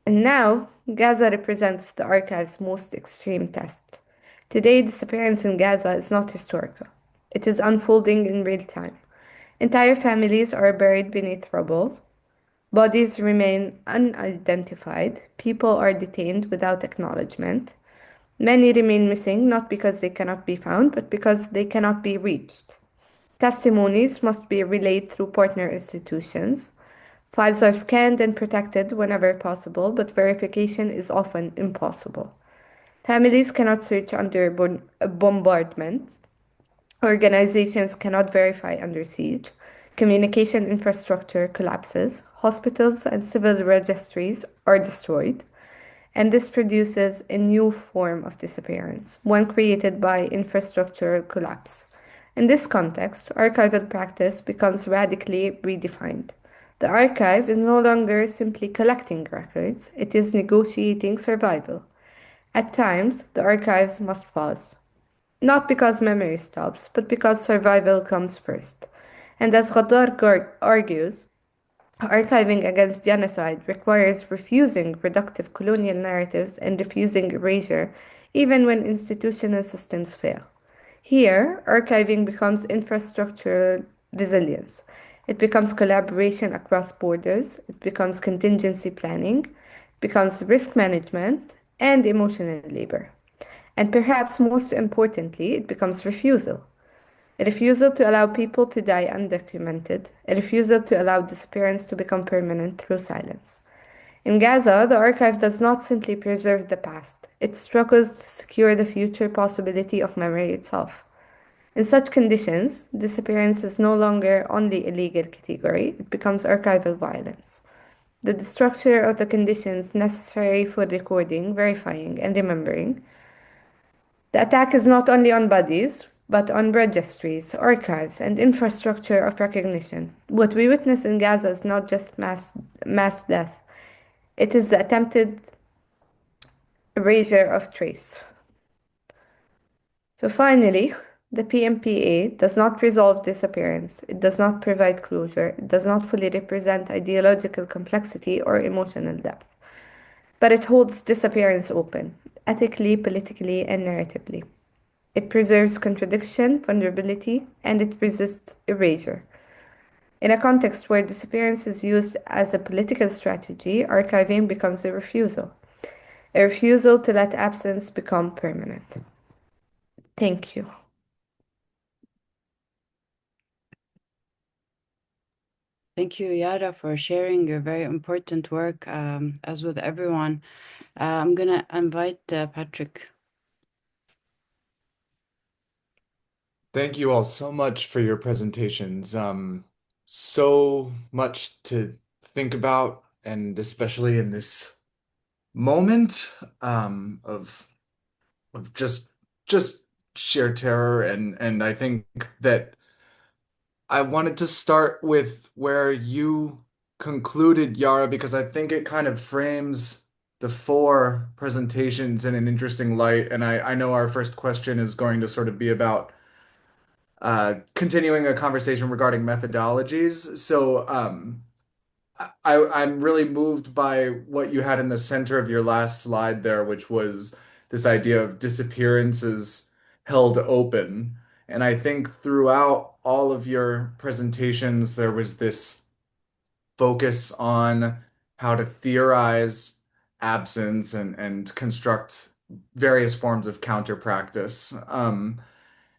And now, Gaza represents the archive's most extreme test. Today, disappearance in Gaza is not historical. It is unfolding in real time. Entire families are buried beneath rubble. Bodies remain unidentified. People are detained without acknowledgement. Many remain missing not because they cannot be found, but because they cannot be reached. Testimonies must be relayed through partner institutions. Files are scanned and protected whenever possible, but verification is often impossible. Families cannot search under bombardment. Organizations cannot verify under siege. Communication infrastructure collapses. Hospitals and civil registries are destroyed. And this produces a new form of disappearance, one created by infrastructural collapse. In this context, archival practice becomes radically redefined. The archive is no longer simply collecting records, it is negotiating survival. At times, the archives must pause. Not because memory stops, but because survival comes first. And as Ghaddar argues, archiving against genocide requires refusing reductive colonial narratives and refusing erasure, even when institutional systems fail. Here, archiving becomes infrastructural resilience. It becomes collaboration across borders, it becomes contingency planning, becomes risk management, and emotional labor. And perhaps most importantly, it becomes refusal. A refusal to allow people to die undocumented, a refusal to allow disappearance to become permanent through silence. In Gaza, the archive does not simply preserve the past, it struggles to secure the future possibility of memory itself. In such conditions, disappearance is no longer only a legal category, it becomes archival violence. The destruction of the conditions necessary for recording, verifying, and remembering. The attack is not only on bodies, but on registries, archives, and infrastructure of recognition. What we witness in Gaza is not just mass death, it is the attempted erasure of trace. So finally, the PMPA does not resolve disappearance, it does not provide closure, it does not fully represent ideological complexity or emotional depth. But it holds disappearance open, ethically, politically, and narratively. It preserves contradiction, vulnerability, and it resists erasure. In a context where disappearance is used as a political strategy, archiving becomes a refusal to let absence become permanent. Thank you. Thank you, Yara, for sharing your very important work, as with everyone. I'm going to invite Patrick. Thank you all so much for your presentations. So much to think about, and especially in this moment of just sheer terror, and I think that I wanted to start with where you concluded, Yara, because I think it kind of frames the four presentations in an interesting light. And I know our first question is going to sort of be about continuing a conversation regarding methodologies. So I'm really moved by what you had in the center of your last slide there, which was this idea of disappearances held open. And I think throughout all of your presentations, there was this focus on how to theorize absence and construct various forms of counter practice.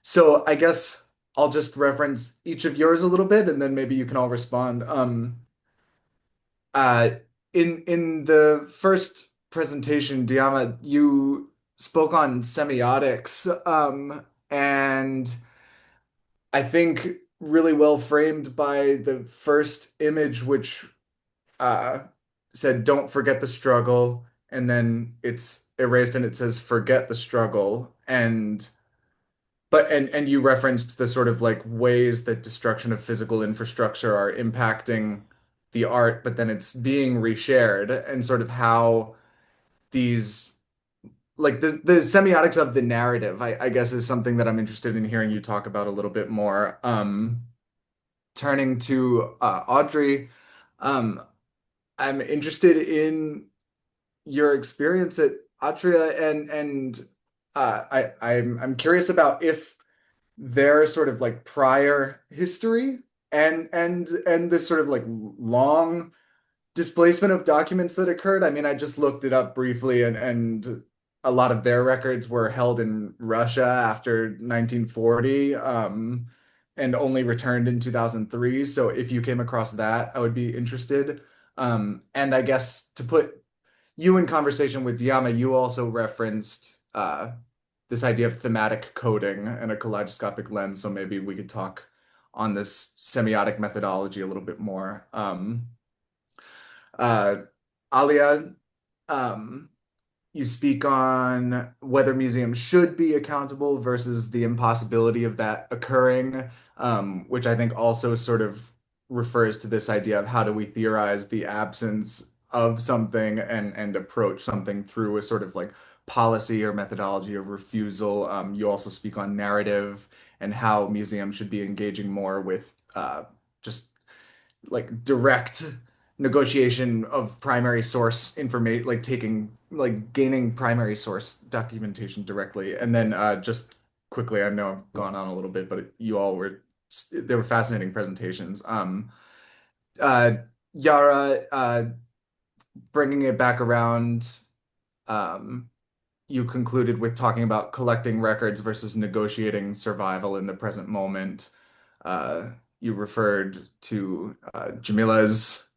So I guess I'll just reference each of yours a little bit, and then maybe you can all respond. Uh, in the first presentation, Diama, you spoke on semiotics, and I think really well framed by the first image, which uh, said, "Don't forget the struggle," and then it's erased and it says, "Forget the struggle." And you referenced the sort of like ways that destruction of physical infrastructure are impacting the art, but then it's being reshared, and sort of how these like the semiotics of the narrative, I guess, is something that I'm interested in hearing you talk about a little bit more. Turning to Audrey, um, I'm interested in your experience at Atria, and I'm curious about if their sort of like prior history and this sort of like long displacement of documents that occurred. I mean, I just looked it up briefly, and a lot of their records were held in Russia after 1940, and only returned in 2003. So if you came across that, I would be interested. And I guess to put you in conversation with Diama, you also referenced this idea of thematic coding and a kaleidoscopic lens. So maybe we could talk on this semiotic methodology a little bit more. Uh, Alia, um, you speak on whether museums should be accountable versus the impossibility of that occurring, which I think also sort of refers to this idea of how do we theorize the absence of something and approach something through a sort of like policy or methodology of refusal. You also speak on narrative and how museums should be engaging more with just like direct negotiation of primary source information, like gaining primary source documentation directly. And then just quickly, I know I've gone on a little bit, but you all were they were fascinating presentations. Uh, Yara, bringing it back around, um, you concluded with talking about collecting records versus negotiating survival in the present moment. You referred to Jamila's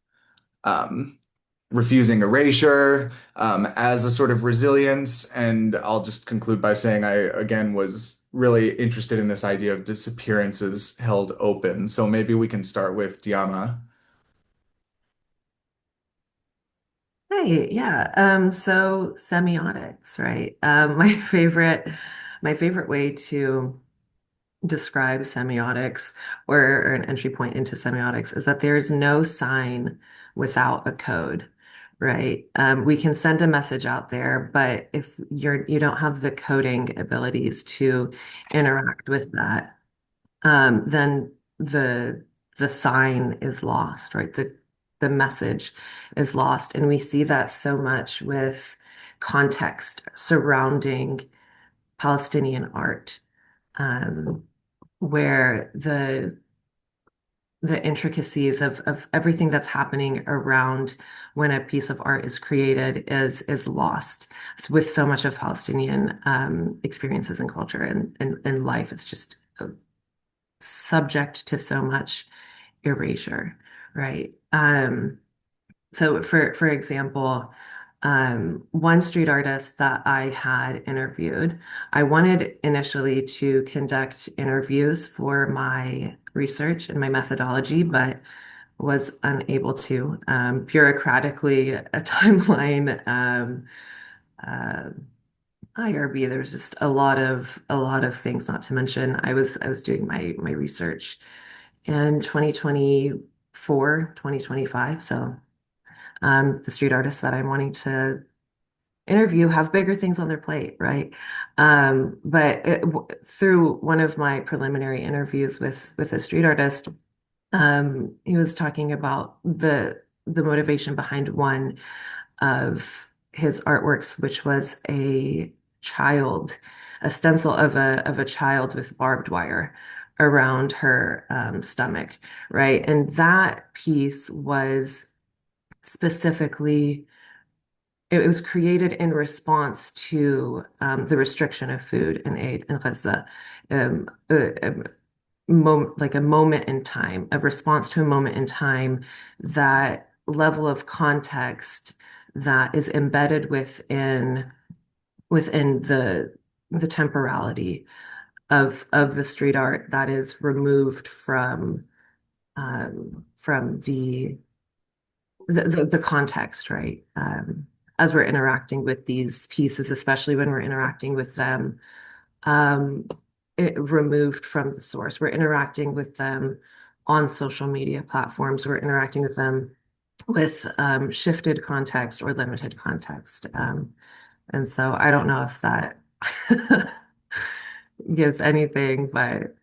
um, refusing erasure as a sort of resilience. And I'll just conclude by saying I, again, was really interested in this idea of disappearances held open. So maybe we can start with Diama. Right, yeah. So semiotics, right? My favorite way to describe semiotics or an entry point into semiotics is that there's no sign without a code, right? We can send a message out there, but if you don't have the coding abilities to interact with that, then the sign is lost, right? The message is lost. And we see that so much with context surrounding Palestinian art. where the intricacies of everything that's happening around when a piece of art is created is lost. So with so much of Palestinian experiences and culture and life. It's just subject to so much erasure, right? So for example, one street artist that I had interviewed, I wanted initially to conduct interviews for my research and my methodology, but was unable to. Bureaucratically, a timeline, uh, IRB, there's just a lot of things, not to mention I was doing my research in 2024, 2025. So the street artists that I'm wanting to interview have bigger things on their plate, right? But through one of my preliminary interviews with a street artist, he was talking about the motivation behind one of his artworks, which was a stencil of a child with barbed wire around her stomach, right? And that piece was specifically it was created in response to the restriction of food and aid in Gaza, um, like a moment in time, a response to a moment in time, that level of context that is embedded within the temporality of the street art that is removed from the context, right? As we're interacting with these pieces, especially when we're interacting with them, removed from the source. We're interacting with them on social media platforms. We're interacting with them with shifted context or limited context. And so I don't know if that gives anything, but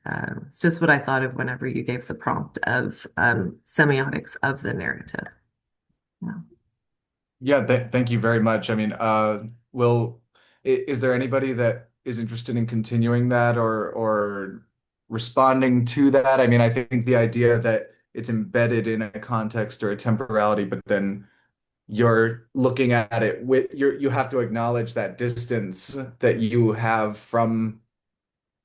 it's just what I thought of whenever you gave the prompt of semiotics of the narrative. Yeah. Yeah, thank you very much. I mean, is there anybody that is interested in continuing that or responding to that? I mean, I think the idea that it's embedded in a context or a temporality, but then you're looking at it with you have to acknowledge that distance that you have from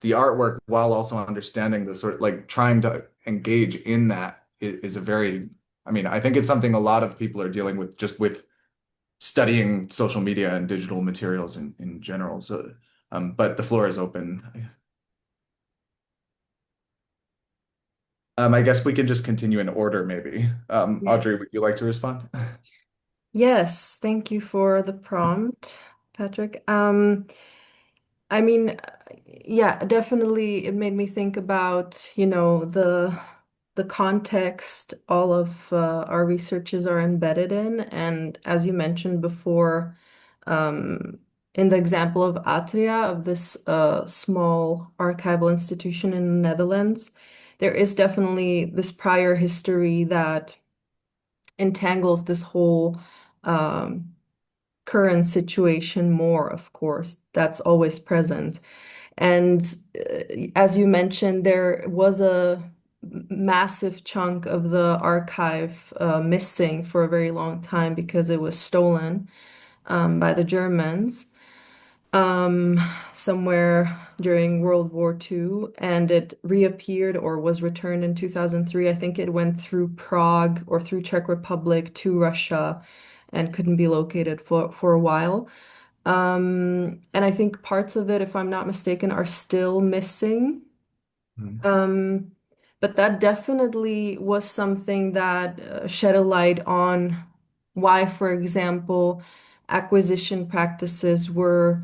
the artwork while also understanding the sort of like trying to engage in that is a very, I mean, I think it's something a lot of people are dealing with just with studying social media and digital materials in general. So, but the floor is open. I guess we can just continue in order, maybe. Yeah. Audrey, would you like to respond? Yes, thank you for the prompt, Patrick. I mean, yeah, definitely it made me think about, the context all of our researches are embedded in. And as you mentioned before, um, in the example of Atria, of this small archival institution in the Netherlands, there is definitely this prior history that entangles this whole current situation more, of course. That's always present. And as you mentioned, there was a massive chunk of the archive missing for a very long time because it was stolen by the Germans um, somewhere during World War II, and it reappeared or was returned in 2003. I think it went through Prague or through Czech Republic to Russia and couldn't be located for a while. And I think parts of it, if I'm not mistaken, are still missing. Mhm. Um, but that definitely was something that shed a light on why, for example, acquisition practices were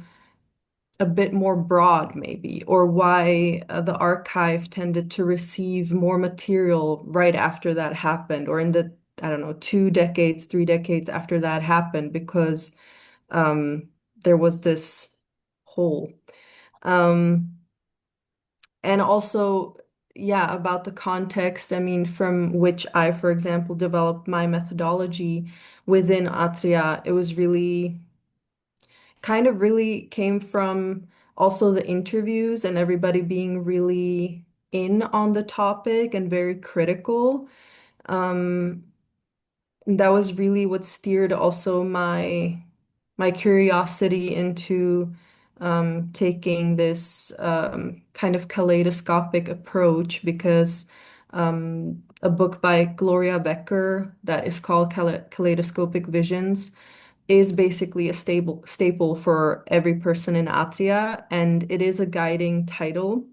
a bit more broad, maybe, or why the archive tended to receive more material right after that happened, or in the, I don't know, 2 decades, 3 decades after that happened, because um, there was this hole. Um, and also, yeah, about the context, I mean, from which I, for example, developed my methodology within Atria, it was really kind of really came from also the interviews and everybody being really in on the topic and very critical. Um, that was really what steered also my curiosity into taking this kind of kaleidoscopic approach because a book by Gloria Becker that is called Kaleidoscopic Visions is basically a staple for every person in Atria, and it is a guiding title.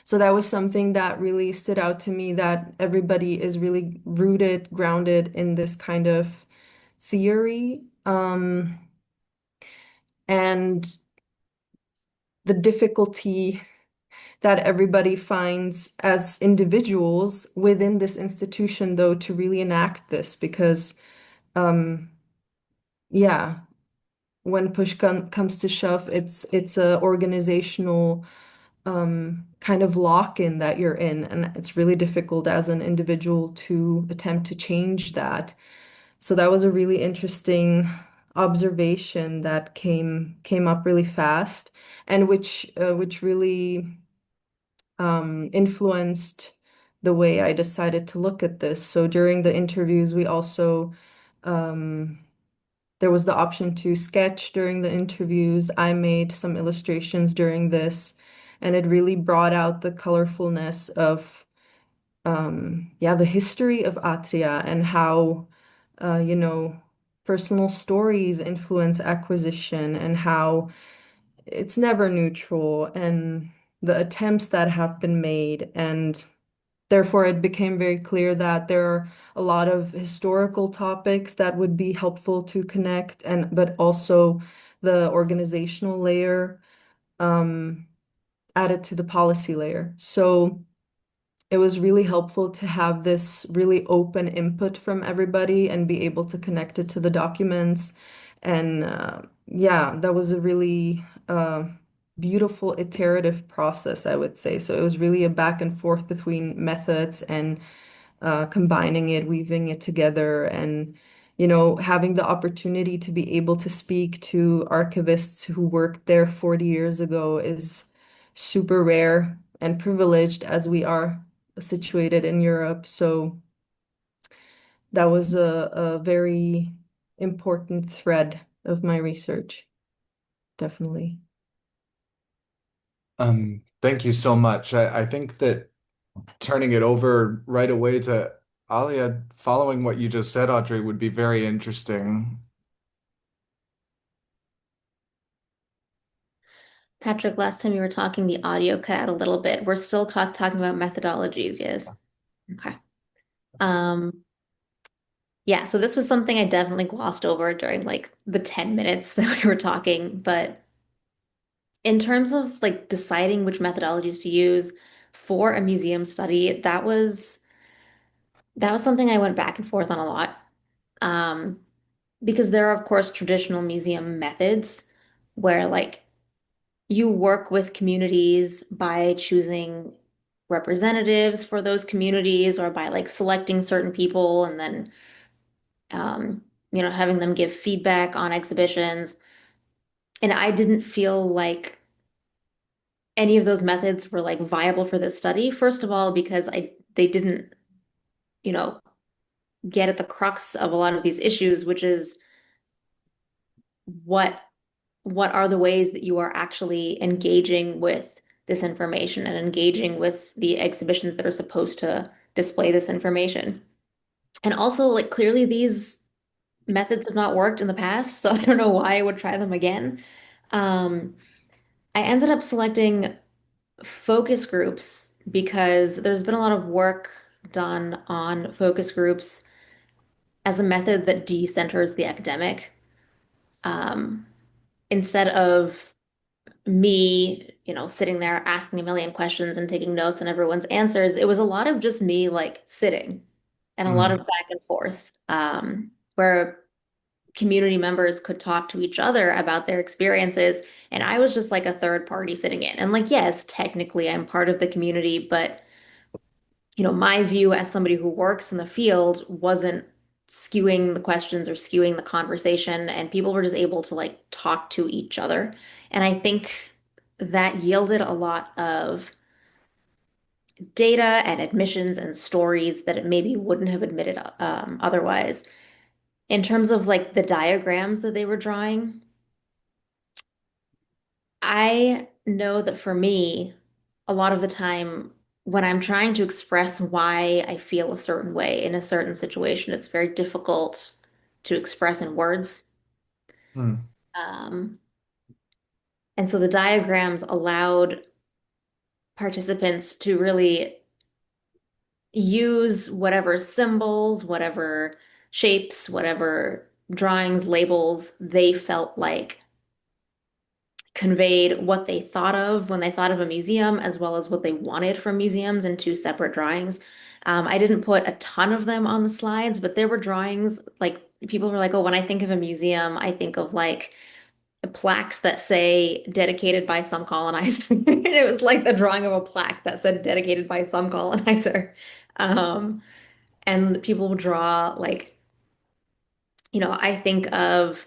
So that was something that really stood out to me, that everybody is really rooted, grounded in this kind of theory. And the difficulty that everybody finds as individuals within this institution, though, to really enact this, because, yeah, when comes to shove, it's a organizational kind of lock-in that you're in, and it's really difficult as an individual to attempt to change that. So that was a really interesting observation that came up really fast, and which really influenced the way I decided to look at this. So during the interviews, we also there was the option to sketch during the interviews. I made some illustrations during this, and it really brought out the colorfulness of yeah, the history of Atria and how you know, personal stories influence acquisition and how it's never neutral, and the attempts that have been made. And therefore, it became very clear that there are a lot of historical topics that would be helpful to connect, and but also the organizational layer added to the policy layer. So it was really helpful to have this really open input from everybody and be able to connect it to the documents. And yeah, that was a really beautiful iterative process, I would say. So it was really a back and forth between methods and combining it, weaving it together, and having the opportunity to be able to speak to archivists who worked there 40 years ago is super rare and privileged as we are situated in Europe. So that was a very important thread of my research, definitely. Thank you so much. I think that turning it over right away to Alia, following what you just said, Audrey, would be very interesting. Patrick, last time you were talking, the audio cut out a little bit. We're still talking about methodologies, yes? Okay. Yeah, so this was something I definitely glossed over during like the 10 minutes that we were talking, but in terms of like deciding which methodologies to use for a museum study, that was something I went back and forth on a lot. Um, because there are, of course, traditional museum methods where like you work with communities by choosing representatives for those communities or by like selecting certain people and then having them give feedback on exhibitions. And I didn't feel like any of those methods were like viable for this study. First of all, because they didn't, you know, get at the crux of a lot of these issues, which is what what are the ways that you are actually engaging with this information and engaging with the exhibitions that are supposed to display this information. And also, like, clearly these methods have not worked in the past, so I don't know why I would try them again. Um, I ended up selecting focus groups because there's been a lot of work done on focus groups as a method that decenters the academic. Um, Instead of me, sitting there asking a million questions and taking notes on everyone's answers, it was a lot of just me like sitting and a lot of back and forth, where community members could talk to each other about their experiences. And I was just like a third party sitting in. And like, yes, technically I'm part of the community, but my view as somebody who works in the field wasn't skewing the questions or skewing the conversation, and people were just able to like talk to each other. And I think that yielded a lot of data and admissions and stories that it maybe wouldn't have admitted otherwise. In terms of like the diagrams that they were drawing, I know that for me, a lot of the time when I'm trying to express why I feel a certain way in a certain situation, it's very difficult to express in words. Hmm. Um, and so the diagrams allowed participants to really use whatever symbols, whatever shapes, whatever drawings, labels they felt like conveyed what they thought of when they thought of a museum, as well as what they wanted from museums in two separate drawings. I didn't put a ton of them on the slides, but there were drawings like people were like, oh, when I think of a museum, I think of like plaques that say dedicated by some colonizer. And it was like the drawing of a plaque that said dedicated by some colonizer. Um, and people will draw like, I think of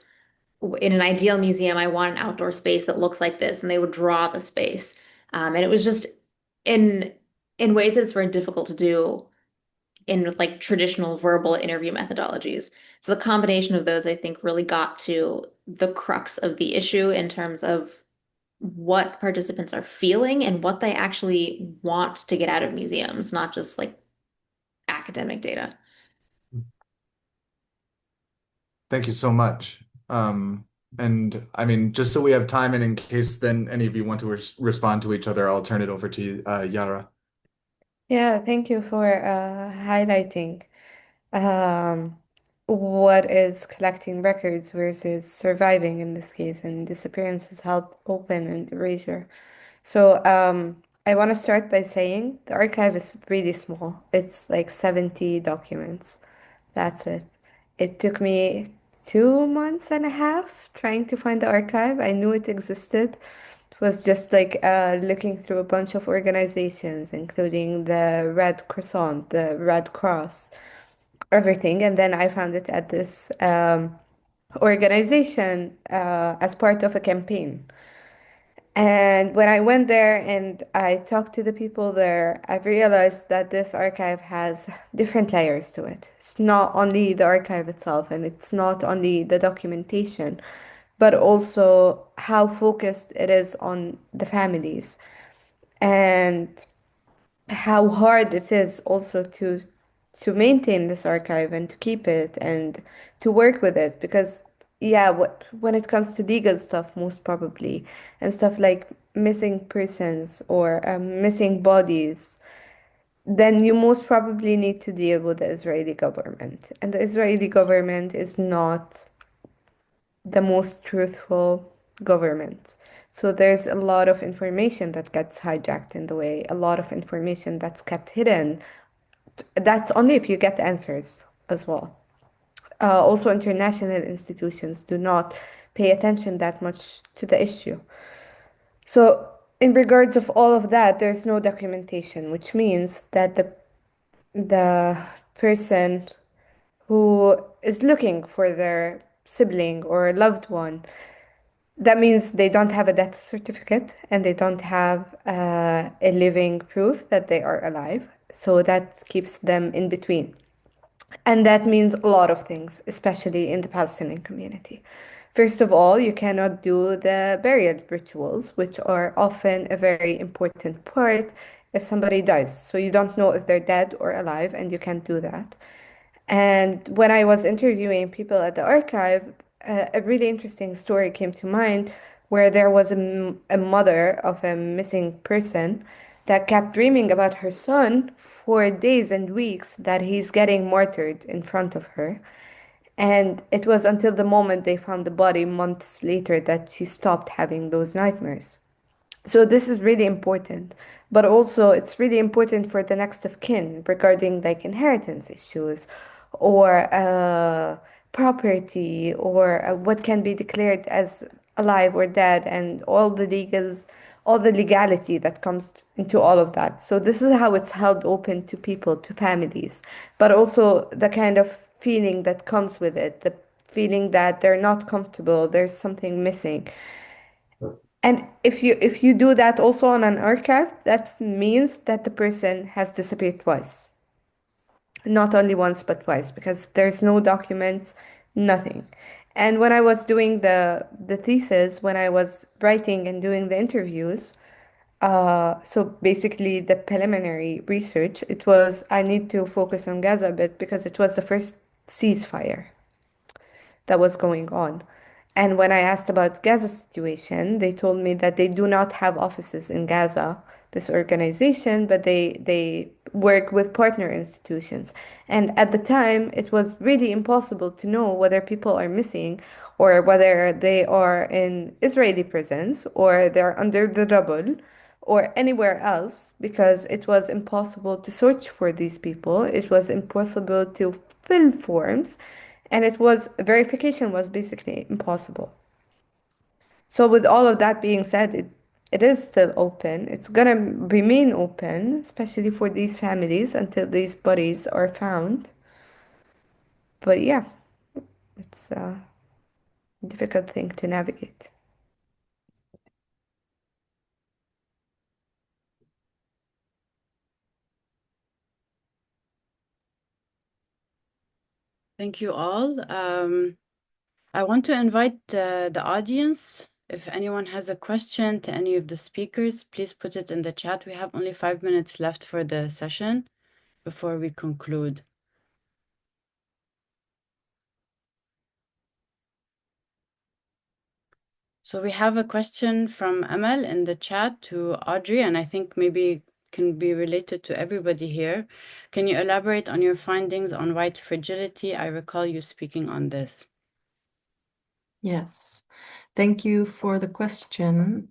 in an ideal museum, I want an outdoor space that looks like this, and they would draw the space. And it was just in in ways that's very difficult to do in like traditional verbal interview methodologies. So the combination of those, I think, really got to the crux of the issue in terms of what participants are feeling and what they actually want to get out of museums, not just like academic data. Thank you so much. And I mean, just so we have time, and in case then any of you want to respond to each other, I'll turn it over to you, Yara. Yeah, thank you for highlighting um, what is collecting records versus surviving in this case, and disappearances help open and erasure. So I want to start by saying the archive is really small. It's like 70 documents. That's it. It took me 2 months and a half trying to find the archive. I knew it existed. It was just like looking through a bunch of organizations, including the Red Crescent, the Red Cross, everything. And then I found it at this organization as part of a campaign. And when I went there and I talked to the people there, I realized that this archive has different layers to it. It's not only the archive itself, and it's not only the documentation, but also how focused it is on the families and how hard it is also to maintain this archive and to keep it and to work with it because yeah, when it comes to legal stuff, most probably, and stuff like missing persons or missing bodies, then you most probably need to deal with the Israeli government. And the Israeli government is not the most truthful government. So there's a lot of information that gets hijacked in the way, a lot of information that's kept hidden. That's only if you get answers as well. Also, international institutions do not pay attention that much to the issue. So, in regards of all of that, there's no documentation, which means that the person who is looking for their sibling or loved one, that means they don't have a death certificate and they don't have a living proof that they are alive. So that keeps them in between. And that means a lot of things, especially in the Palestinian community. First of all, you cannot do the burial rituals, which are often a very important part if somebody dies. So you don't know if they're dead or alive, and you can't do that. And when I was interviewing people at the archive, a really interesting story came to mind where there was a mother of a missing person that kept dreaming about her son for days and weeks that he's getting martyred in front of her. And it was until the moment they found the body months later that she stopped having those nightmares. So this is really important, but also it's really important for the next of kin regarding like inheritance issues or property or what can be declared as alive or dead and all the legality that comes into all of that. So this is how it's held open to people, to families, but also the kind of feeling that comes with it, the feeling that they're not comfortable, there's something missing. And if you do that also on an archive, that means that the person has disappeared twice. Not only once, but twice, because there's no documents, nothing. And when I was doing the thesis, when I was writing and doing the interviews, so basically the preliminary research, it was I need to focus on Gaza a bit because it was the first ceasefire that was going on. And when I asked about Gaza situation, they told me that they do not have offices in Gaza, this organization, but they work with partner institutions. And at the time, it was really impossible to know whether people are missing or whether they are in Israeli prisons or they're under the rubble or anywhere else because it was impossible to search for these people. It was impossible to fill forms and it was verification was basically impossible. So with all of that being said, it is still open. It's gonna remain open, especially for these families until these bodies are found. But yeah, it's a difficult thing to navigate. Thank you all. I want to invite the audience. If anyone has a question to any of the speakers, please put it in the chat. We have only 5 minutes left for the session before we conclude. So we have a question from Amal in the chat to Audrey, and I think maybe can be related to everybody here. Can you elaborate on your findings on white fragility? I recall you speaking on this. Yes, thank you for the question.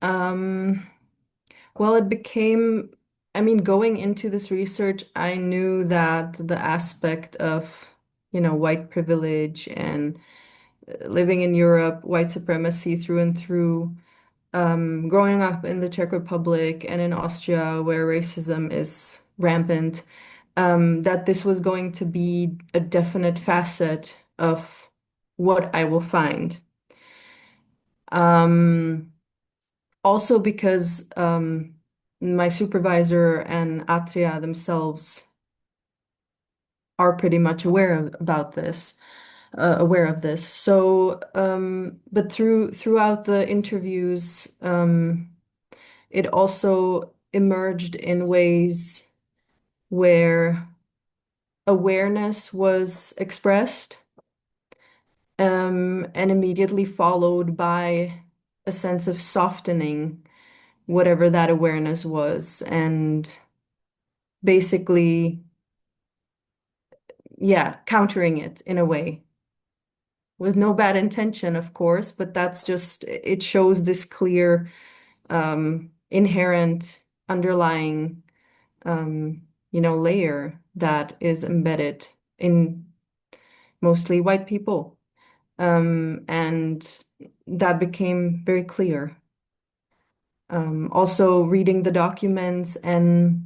Well, it became, I mean, going into this research, I knew that the aspect of, white privilege and living in Europe, white supremacy through and through, growing up in the Czech Republic and in Austria, where racism is rampant, that this was going to be a definite facet of what I will find. Also because my supervisor and Atria themselves are pretty much about this, aware of this. So, but throughout the interviews, it also emerged in ways where awareness was expressed, and immediately followed by a sense of softening whatever that awareness was, and basically, yeah, countering it in a way with no bad intention, of course, but that's just, it shows this clear, inherent, underlying, layer that is embedded in mostly white people. And that became very clear. Also reading the documents and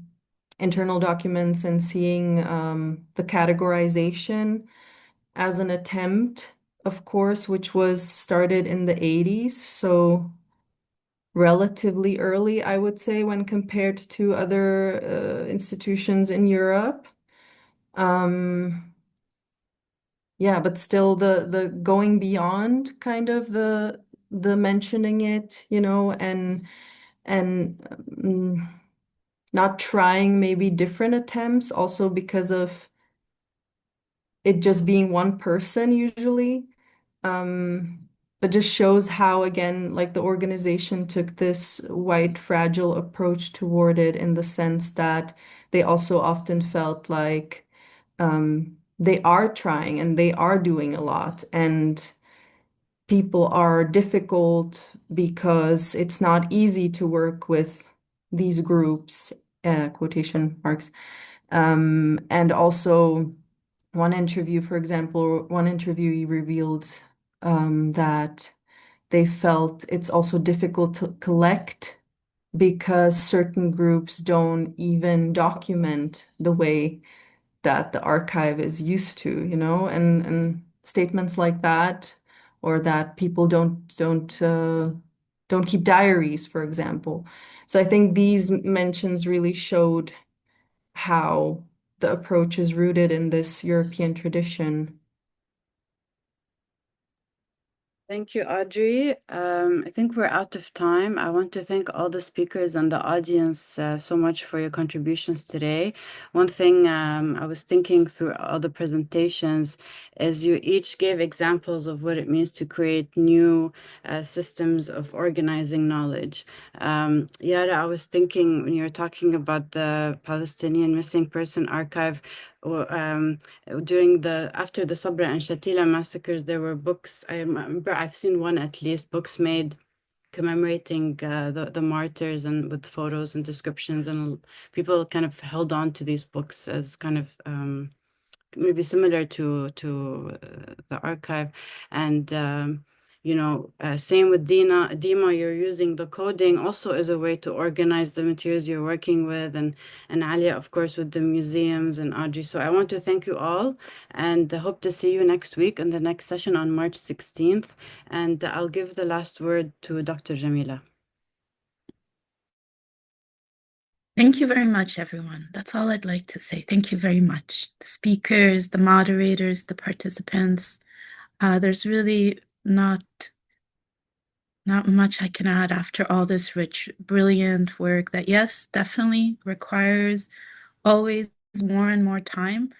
internal documents and seeing the categorization as an attempt, of course, which was started in the 80s, so relatively early, I would say, when compared to other institutions in Europe. Yeah, but still the going beyond kind of the mentioning it, and not trying maybe different attempts also because of it just being one person usually. But just shows how, again, like the organization took this white fragile approach toward it in the sense that they also often felt like they are trying and they are doing a lot, and people are difficult because it's not easy to work with these groups, quotation marks. And also one interview, for example, one interviewee revealed that they felt it's also difficult to collect because certain groups don't even document the way that the archive is used to, and statements like that, or that people don't don't keep diaries, for example. So I think these mentions really showed how the approach is rooted in this European tradition. Thank you, Audrey. I think we're out of time. I want to thank all the speakers and the audience so much for your contributions today. One thing I was thinking through all the presentations is you each gave examples of what it means to create new systems of organizing knowledge. Yara, I was thinking when you were talking about the Palestinian Missing Person Archive, after the Sabra and Shatila massacres, there were books. I remember I've seen one at least, books made commemorating the martyrs and with photos and descriptions, and people kind of held on to these books as kind of maybe similar to the archive. And same with Dima, you're using the coding also as a way to organize the materials you're working with, and Alia, of course, with the museums, and Audrey. So I want to thank you all, and I hope to see you next week in the next session on March 16th. And I'll give the last word to Dr. Jamila. Thank you very much, everyone. That's all I'd like to say. Thank you very much. The speakers, the moderators, the participants. There's really not much I can add after all this rich, brilliant work that, yes, definitely requires always more and more time,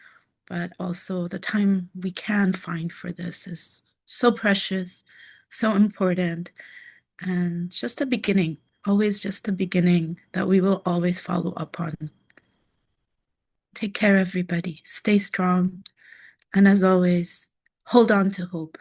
but also the time we can find for this is so precious, so important, and just a beginning, always just a beginning that we will always follow up on. Take care, everybody. Stay strong. And as always, hold on to hope.